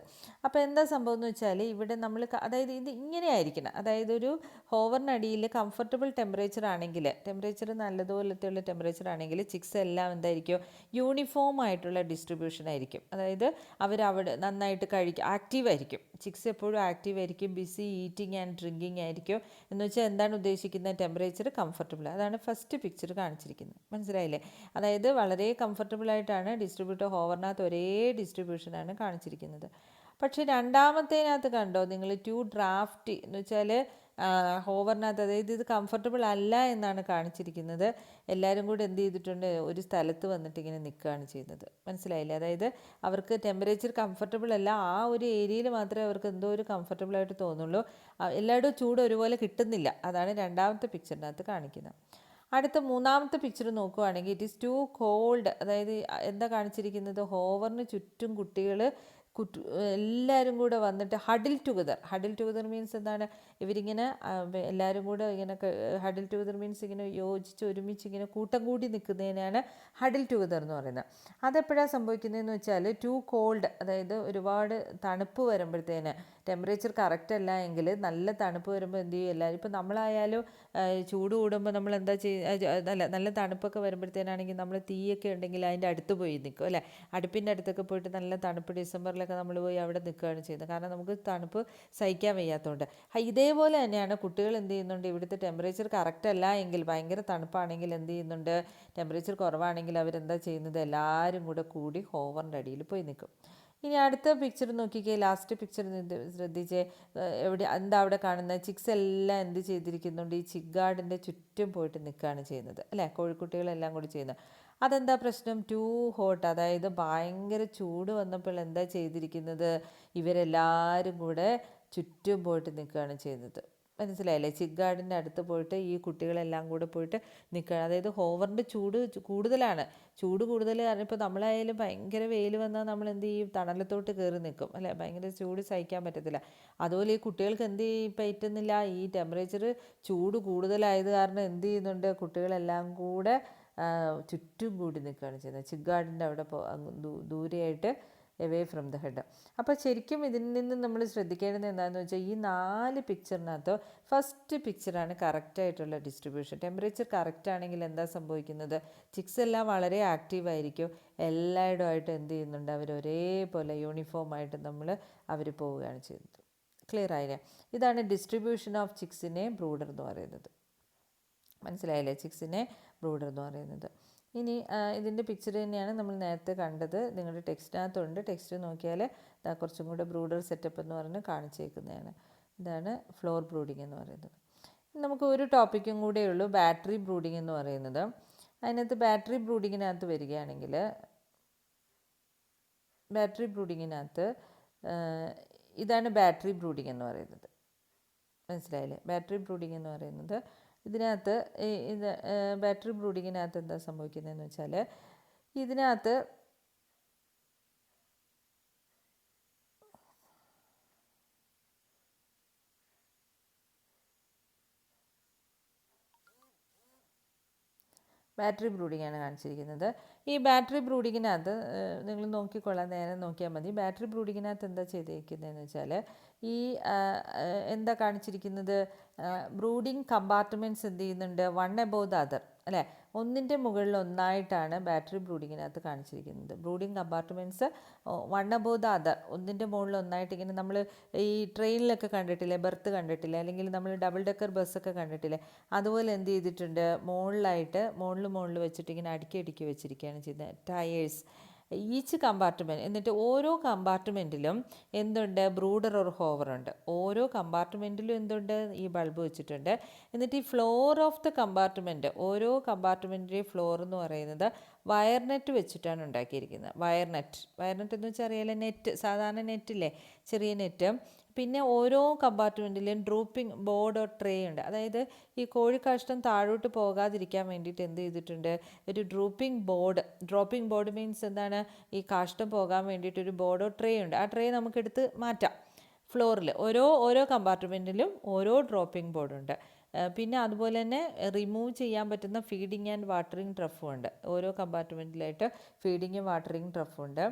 അപ്പോൾ എന്താ സംഭവം എന്ന് വെച്ചാൽ ഇവിടെ നമ്മൾ അതായത് ഇത് ഇങ്ങനെ ആയിരിക്കണം. അതായത് ഒരു ഹോവറിനടിയിൽ കംഫർട്ടബിൾ ടെമ്പറേച്ചർ ആണെങ്കിൽ, ടെമ്പറേച്ചർ നല്ലതുപോലത്തെയുള്ള ടെമ്പറേച്ചർ ആണെങ്കിൽ ചിക്സ് എല്ലാം എന്തായിരിക്കും, യൂണിഫോം ആയിട്ടുള്ള ഡിസ്ട്രിബ്യൂഷൻ ആയിരിക്കും. അതായത് അവരവിടെ നന്നായിട്ട് ആക്റ്റീവ് ആയിരിക്കും. ചിക്സ് എപ്പോഴും ആക്റ്റീവ് ആയിരിക്കും, ബിസി ഈറ്റിംഗ് ആൻഡ് ഡ്രിങ്കിങ് ആയിരിക്കും. എന്ന് വെച്ചാൽ എന്താണ് ഉദ്ദേശിക്കുന്നത്, ടെമ്പറേച്ചർ കംഫർട്ടബിൾ. അതാണ് ഫസ്റ്റ് പിക്ചർ കാണിച്ചിരിക്കുന്നത്. മനസ്സിലായില്ലേ? അതായത് വളരെ കംഫർട്ടബിൾ ആയിട്ടാണ് ഡിസ്ട്രിബ്യൂട്ടർ ഹോവറിനകത്ത് ഒരേ ഡിസ്ട്രിബ്യൂഷനാണ് കാണിച്ചിരിക്കുന്നത്. പക്ഷേ രണ്ടാമത്തേനകത്ത് കണ്ടോ നിങ്ങൾ, ഡ്രാഫ്റ്റ് എന്ന് വെച്ചാൽ ഹോവറിനകത്ത്, അതായത് ഇത് കംഫർട്ടബിൾ അല്ല എന്നാണ് കാണിച്ചിരിക്കുന്നത്. എല്ലാവരും കൂടെ എന്ത് ചെയ്തിട്ടുണ്ട്, ഒരു സ്ഥലത്ത് വന്നിട്ട് ഇങ്ങനെ നിൽക്കുകയാണ് ചെയ്യുന്നത്. മനസ്സിലായില്ലേ? അതായത് അവർക്ക് ടെമ്പറേച്ചർ കംഫർട്ടബിൾ അല്ല, ആ ഒരു ഏരിയയിൽ മാത്രമേ അവർക്ക് എന്തോ ഒരു കംഫർട്ടബിൾ ആയിട്ട് തോന്നുള്ളൂ. എല്ലായിടവും ചൂട് ഒരുപോലെ കിട്ടുന്നില്ല. അതാണ് രണ്ടാമത്തെ പിക്ചറിനകത്ത് കാണിക്കുന്നത്. അടുത്ത മൂന്നാമത്തെ പിക്ചർ നോക്കുകയാണെങ്കിൽ ഇറ്റ് ഈസ് ടു കോൾഡ്. അതായത് എന്താ കാണിച്ചിരിക്കുന്നത്, ഹോവറിന് ചുറ്റും കുട്ടികൾ എല്ലാവരും കൂടെ വന്നിട്ട് ഹഡിൽ ടുഗദർ മീൻസ് എന്താണ്, ഇവരിങ്ങനെ എല്ലാവരും കൂടെ ഇങ്ങനെ ഹഡിൽ ടുഗദർ മീൻസ് ഇങ്ങനെ യോജിച്ച് ഒരുമിച്ച് ഇങ്ങനെ കൂട്ടം കൂടി നിൽക്കുന്നതിനാണ് ഹഡിൽ ടുഗദർ എന്ന് പറയുന്നത്. അതെപ്പോഴാണ് സംഭവിക്കുന്നതെന്ന് വെച്ചാൽ ടു കോൾഡ്, അതായത് ഒരുപാട് തണുപ്പ് വരുമ്പോഴത്തേന്, ടെമ്പറേച്ചർ കറക്റ്റ് അല്ല എങ്കിൽ നല്ല തണുപ്പ് വരുമ്പോൾ എന്ത് ചെയ്യും എല്ലാവരും, ഇപ്പോൾ നമ്മളായാലും ചൂട് കൂടുമ്പോൾ നമ്മൾ എന്താ നല്ല തണുപ്പൊക്കെ വരുമ്പോഴത്തേനാണെങ്കിൽ നമ്മൾ തീയൊക്കെ ഉണ്ടെങ്കിൽ അതിൻ്റെ അടുത്ത് പോയി നിൽക്കും അല്ലേ, അടുപ്പിൻ്റെ അടുത്തൊക്കെ പോയിട്ട് നല്ല തണുപ്പ് ഡിസംബറിലൊക്കെ നമ്മൾ പോയി അവിടെ നിൽക്കുകയാണ് ചെയ്യുന്നത്. കാരണം നമുക്ക് തണുപ്പ് സഹിക്കാൻ വയ്യാത്തതുകൊണ്ട്. ഇതേപോലെ തന്നെയാണ് കുട്ടികൾ എന്ത് ചെയ്യുന്നുണ്ട്, ഇവിടുത്തെ ടെമ്പറേച്ചർ കറക്റ്റ് അല്ല എങ്കിൽ, ഭയങ്കര തണുപ്പാണെങ്കിൽ എന്ത് ചെയ്യുന്നുണ്ട്, ടെമ്പറേച്ചർ കുറവാണെങ്കിൽ അവരെന്താ ചെയ്യുന്നത്, എല്ലാവരും കൂടെ കൂടി ഹോവറിൻ്റെ അടിയിൽ പോയി നിൽക്കും. ഇനി അടുത്ത പിക്ചർ നോക്കിക്കേ, ലാസ്റ്റ് പിക്ചർ ശ്രദ്ധിച്ചേ. എന്താ അവിടെ കാണുന്നത്, ചിക്സ് എല്ലാം എന്ത് ചെയ്തിരിക്കുന്നുണ്ട്, ഈ ചിക്ക് ഗാർഡിൻ്റെ ചുറ്റും പോയിട്ട് നിൽക്കുകയാണ് ചെയ്യുന്നത് അല്ലേ, കോഴിക്കുട്ടികളെല്ലാം കൂടി ചെയ്യുന്നത്. അതെന്താ പ്രശ്നം, ടു ഹോട്ട്, അതായത് ഭയങ്കര ചൂട് വന്നപ്പോൾ എന്താ ചെയ്തിരിക്കുന്നത്, ഇവരെല്ലാവരും കൂടെ ചുറ്റും പോയിട്ട് നിൽക്കുകയാണ് ചെയ്യുന്നത്. മനസ്സിലായില്ലേ? ചിക്ക് ഗാർഡിൻ്റെ അടുത്ത് പോയിട്ട് ഈ കുട്ടികളെല്ലാം കൂടെ പോയിട്ട് നിൽക്കുകയാണ്. അതായത് ഹോവറിൻ്റെ ചൂട് കൂടുതലാണ്. ചൂട് കൂടുതൽ കാരണം ഇപ്പോൾ നമ്മളായാലും ഭയങ്കര വെയിൽ വന്നാൽ നമ്മൾ എന്ത് ചെയ്യും, തണലത്തോട്ട് കയറി നിൽക്കും അല്ലേ, ഭയങ്കര ചൂട് സഹിക്കാൻ പറ്റത്തില്ല. അതുപോലെ ഈ കുട്ടികൾക്ക് എന്ത് പറ്റുന്നില്ല, ഈ ടെമ്പറേച്ചർ ചൂട് കൂടുതലായത് കാരണം എന്ത് ചെയ്യുന്നുണ്ട്, കുട്ടികളെല്ലാം കൂടെ ചുറ്റും കൂടി നിൽക്കുകയാണ് ചെയ്യുന്നത്. ചിക്ക് ഗാർഡിൻ്റെ അവിടെ ദൂരെയായിട്ട് എവേ ഫ്രം ദ ഹെഡ്. അപ്പോൾ ശരിക്കും ഇതിൽ നിന്ന് നമ്മൾ ശ്രദ്ധിക്കേണ്ടത് എന്താണെന്ന് വെച്ചാൽ, ഈ 4 പിക്ചറിനകത്ത് ഫസ്റ്റ് പിക്ചറാണ് കറക്റ്റായിട്ടുള്ള ഡിസ്ട്രിബ്യൂഷൻ. ടെമ്പറേച്ചർ കറക്റ്റ് ആണെങ്കിൽ എന്താ സംഭവിക്കുന്നത്, ചിക്സ് എല്ലാം വളരെ ആക്റ്റീവായിരിക്കും, എല്ലായിടമായിട്ട് എന്ത് ചെയ്യുന്നുണ്ട്, അവർ ഒരേപോലെ യൂണിഫോമായിട്ട് അവർ പോവുകയാണ് ചെയ്യുന്നത്. ക്ലിയർ ആയില്ലേ? ഇതാണ് ഡിസ്ട്രിബ്യൂഷൻ ഓഫ് ചിക്സിനെ ബ്രൂഡർ എന്ന് പറയുന്നത്. മനസ്സിലായില്ലേ? ചിക്സിനെ ബ്രൂഡർ എന്ന് പറയുന്നത്. ഇനി ഇതിൻ്റെ പിക്ചർ തന്നെയാണ് നമ്മൾ നേരത്തെ കണ്ടത്, നിങ്ങളുടെ ടെക്സ്റ്റിനകത്തുണ്ട്. ടെക്സ്റ്റ് നോക്കിയാൽ കുറച്ചും കൂടെ ബ്രൂഡർ സെറ്റപ്പ് എന്ന് പറഞ്ഞ് കാണിച്ചേക്കുന്നതാണ്. ഇതാണ് ഫ്ലോർ ബ്രൂഡിങ് എന്ന് പറയുന്നത്. നമുക്ക് ഒരു ടോപ്പിക്കും കൂടെ ഉള്ളൂ, ബാറ്ററി ബ്രൂഡിങ് എന്ന് പറയുന്നത്. അതിനകത്ത് ബാറ്ററി ബ്രൂഡിങ്ങിനകത്ത് വരികയാണെങ്കിൽ, ബാറ്ററി ബ്രൂഡിങ്ങിനകത്ത് ഇതാണ് ബാറ്ററി ബ്രൂഡിങ് എന്ന് പറയുന്നത്. മനസ്സിലായില്ലേ? ബാറ്ററി ബ്രൂഡിങ് എന്ന് പറയുന്നത് ഇതിനകത്ത് ബാറ്ററി ബ്രൂഡിങ്ങിനകത്ത് എന്താ സംഭവിക്കുന്നതെന്ന് വെച്ചാൽ, ഇതിനകത്ത് ബാറ്ററി ബ്രൂഡിംഗ് ആണ് കാണിച്ചിരിക്കുന്നത്. ഈ ബാറ്ററി ബ്രൂഡിങ്ങിനകത്ത് നിങ്ങൾ നോക്കിക്കൊള്ളാൻ നേരെ നോക്കിയാൽ മതി. ബാറ്ററി ബ്രൂഡിങ്ങിനകത്ത് എന്താ ചെയ്തിരിക്കുന്നതെന്ന് വെച്ചാൽ ഈ എന്താ കാണിച്ചിരിക്കുന്നത്, ബ്രൂഡിംഗ് കമ്പാർട്ട്മെൻറ്റ്സ് എന്ത് ചെയ്യുന്നുണ്ട്, വൺ എബോവ് ദ അതർ അല്ലേ, ഒന്നിൻ്റെ മുകളിൽ ഒന്നായിട്ടാണ് ബാറ്ററി ബ്രൂഡിങ്ങിനകത്ത് കാണിച്ചിരിക്കുന്നത്. Brooding compartments one above the other, ഒന്നിൻ്റെ മുകളിൽ ഒന്നായിട്ട് ഇങ്ങനെ നമ്മൾ ഈ ട്രെയിനിലൊക്കെ കണ്ടിട്ടില്ലേ, ബർത്ത് കണ്ടിട്ടില്ലേ, അല്ലെങ്കിൽ നമ്മൾ ഡബിൾ ഡെക്കർ ബസ്സൊക്കെ കണ്ടിട്ടില്ലേ, അതുപോലെ എന്ത് ചെയ്തിട്ടുണ്ട്, മുകളിൽ വെച്ചിട്ട് ഇങ്ങനെ അടുക്കി അടുക്കി വെച്ചിരിക്കുകയാണ് ചെയ്യുന്നത് ടയേഴ്സ് ഈച്ച് കമ്പാർട്ട്മെൻറ്റ്. എന്നിട്ട് ഓരോ കമ്പാർട്ട്മെൻറ്റിലും എന്തുണ്ട്, ബ്രൂഡർ ഓർ ഹോവർ ഉണ്ട്. ഓരോ കമ്പാർട്ട്മെൻറ്റിലും എന്തുണ്ട്, ഈ ബൾബ് വെച്ചിട്ടുണ്ട്. എന്നിട്ട് ഈ ഫ്ലോർ ഓഫ് ദ കമ്പാർട്ട്മെൻറ്റ്, ഓരോ കമ്പാർട്ട്മെൻറ്റിൻ്റെ ഫ്ലോർ എന്ന് പറയുന്നത് വയർ നെറ്റ് വെച്ചിട്ടാണ് ഉണ്ടാക്കിയിരിക്കുന്നത്. വയർ നെറ്റ് എന്ന് വെച്ചാൽ അറിയാലോ, നെറ്റ്, സാധാരണ നെറ്റില്ലേ, ചെറിയ നെറ്റ്. പിന്നെ ഓരോ കമ്പാർട്ട്മെൻറ്റിലും ഡ്രോപ്പിംഗ് ബോർഡ് ഓർ ട്രേ ഉണ്ട്. അതായത് ഈ കോഴിക്കാഷ്ടം താഴോട്ട് പോകാതിരിക്കാൻ വേണ്ടിയിട്ട് എന്ത് ചെയ്തിട്ടുണ്ട്, ഒരു ഡ്രോപ്പിംഗ് ബോർഡ് മീൻസ് എന്താണ്, ഈ കാഷ്ടം പോകാൻ വേണ്ടിയിട്ട് ഒരു ബോർഡോ ട്രേ ഉണ്ട്. ആ ട്രേ നമുക്കെടുത്ത് മാറ്റാം. ഫ്ലോറിൽ ഓരോ കമ്പാർട്ട്മെൻറ്റിലും ഓരോ ഡ്രോപ്പിംഗ് ബോർഡുണ്ട്. പിന്നെ അതുപോലെ തന്നെ റിമൂവ് ചെയ്യാൻ പറ്റുന്ന ഫീഡിങ് ആൻഡ് വാട്ടറിങ് ട്രഫും ഉണ്ട്. ഓരോ കമ്പാർട്ട്മെൻറ്റിലായിട്ട് ഫീഡിങ്ങും വാട്ടറിങ് ട്രഫും ഉണ്ട്.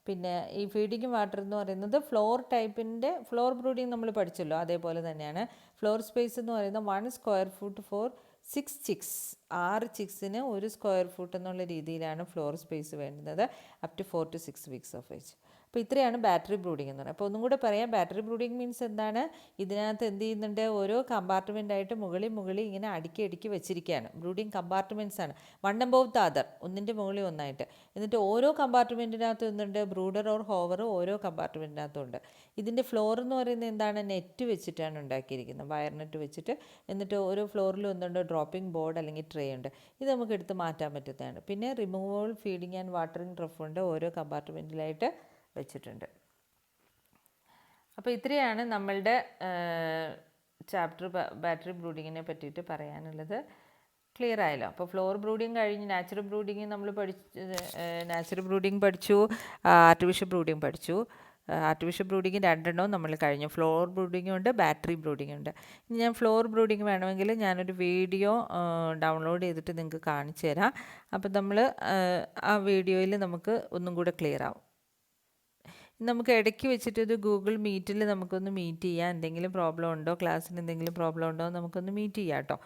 പിന്നെ ഈ ഫീഡിങ് വാട്ടർ എന്ന് പറയുന്നത് ഫ്ലോർ ബ്രൂഡിങ് നമ്മൾ പഠിച്ചല്ലോ, അതേപോലെ തന്നെയാണ്. ഫ്ലോർ സ്പേസ് എന്ന് പറയുന്നത് 1 സ്ക്വയർ ഫുട്ട് ഫോർ 6 ചിക്സ്, 6 ചിക്സിന് 1 സ്ക്വയർ ഫുട്ട് എന്നുള്ള രീതിയിലാണ് ഫ്ലോർ സ്പേസ് വേണ്ടുന്നത്, up to 4 to 6 weeks of age. അപ്പോൾ ഇത്രയാണ് ബാറ്ററി ബ്രൂഡിംഗ് എന്ന് പറയുന്നത്. അപ്പോൾ ഒന്നും കൂടെ പറയാം, ബാറ്ററി ബ്രൂഡിംഗ് മീൻസ് എന്താണ്, ഇതിനകത്ത് എന്ത് ചെയ്യുന്നുണ്ട്, ഓരോ കമ്പാർട്ട്മെൻറ്റായിട്ട് മുകളിൽ ഇങ്ങനെ അടുക്കി വെച്ചിരിക്കുകയാണ്. ബ്രൂഡിംഗ് കമ്പാർട്ട്മെൻറ്റ്സ് ആണ്, വൺ എബോവ് ദ അതർ, ഒന്നിൻ്റെ മുകളിൽ ഒന്നായിട്ട്. എന്നിട്ട് ഓരോ കമ്പാർട്ട്മെൻറ്റിനകത്തും എന്തുണ്ട്, ബ്രൂഡർ ഓർ ഹോവർ ഓരോ കമ്പാർട്ട്മെൻറ്റിനകത്തും ഉണ്ട്. ഇതിൻ്റെ ഫ്ലോർ എന്ന് പറയുന്നത് എന്താണ്, നെറ്റ് വെച്ചിട്ടാണ് ഉണ്ടാക്കിയിരിക്കുന്നത്, വയർ നെറ്റ് വെച്ചിട്ട്. എന്നിട്ട് ഓരോ ഫ്ലോറിലും എന്തുണ്ട്, ഡ്രോപ്പിംഗ് ബോർഡ് അല്ലെങ്കിൽ ട്രേ ഉണ്ട്. ഇത് നമുക്ക് എടുത്ത് മാറ്റാൻ പറ്റുന്നതാണ്. പിന്നെ റിമൂവബിൾ ഫീഡിങ് ആൻഡ് വാട്ടറിങ് ട്രഫുണ്ട്, ഓരോ കമ്പാർട്ട്മെൻറ്റിലായിട്ട് വെച്ചിട്ടുണ്ട്. അപ്പോൾ ഇത്രയാണ് നമ്മളുടെ ചാപ്റ്റർ ബാറ്ററി ബ്രൂഡിങ്ങിനെ പറ്റിയിട്ട് പറയാനുള്ളത്. ക്ലിയർ ആയല്ലോ. അപ്പോൾ ഫ്ലോർ ബ്രൂഡിങ് കഴിഞ്ഞ് നാച്ചുറൽ ബ്രൂഡിങ് നമ്മൾ നാച്ചുറൽ ബ്രൂഡിങ് പഠിച്ചു, ആർട്ടിഫിഷ്യൽ ബ്രൂഡിങ് പഠിച്ചു. ആർട്ടിഫിഷ്യൽ ബ്രൂഡിങ് 2 നമ്മൾ കഴിഞ്ഞു. ഫ്ലോർ ബ്രൂഡിങ്ങും ഉണ്ട്, ബാറ്ററി ബ്രൂഡിങ്ങും ഉണ്ട്. ഇനി ഞാൻ ഫ്ലോർ ബ്രൂഡിങ് വേണമെങ്കിൽ ഞാനൊരു വീഡിയോ ഡൗൺലോഡ് ചെയ്തിട്ട് നിങ്ങൾക്ക് കാണിച്ചു തരാം. അപ്പം നമ്മൾ ആ വീഡിയോയിൽ നമുക്ക് ഒന്നും കൂടെ ക്ലിയർ ആവും. നമുക്ക് ഇടയ്ക്ക് വെച്ചിട്ടൊരു ഗൂഗിൾ മീറ്റിൽ നമുക്കൊന്ന് മീറ്റ് ചെയ്യാം. എന്തെങ്കിലും പ്രോബ്ലം ഉണ്ടോ, ക്ലാസ്സിന് എന്തെങ്കിലും പ്രോബ്ലം ഉണ്ടോ നമുക്കൊന്ന് മീറ്റ് ചെയ്യാം കേട്ടോ.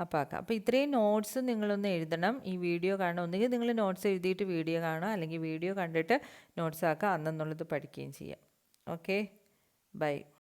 അപ്പോൾ ആക്കാം. അപ്പോൾ ഇത്രയും നോട്ട്സ് നിങ്ങളൊന്ന് എഴുതണം. ഈ വീഡിയോ കാണുക, ഒന്നുകിൽ നിങ്ങൾ നോട്ട്സ് എഴുതിയിട്ട് വീഡിയോ കാണുക, അല്ലെങ്കിൽ വീഡിയോ കണ്ടിട്ട് നോട്ട്സ് ആക്കുക, അന്നെന്നുള്ളത് പഠിക്കുകയും ചെയ്യാം. Okay, by.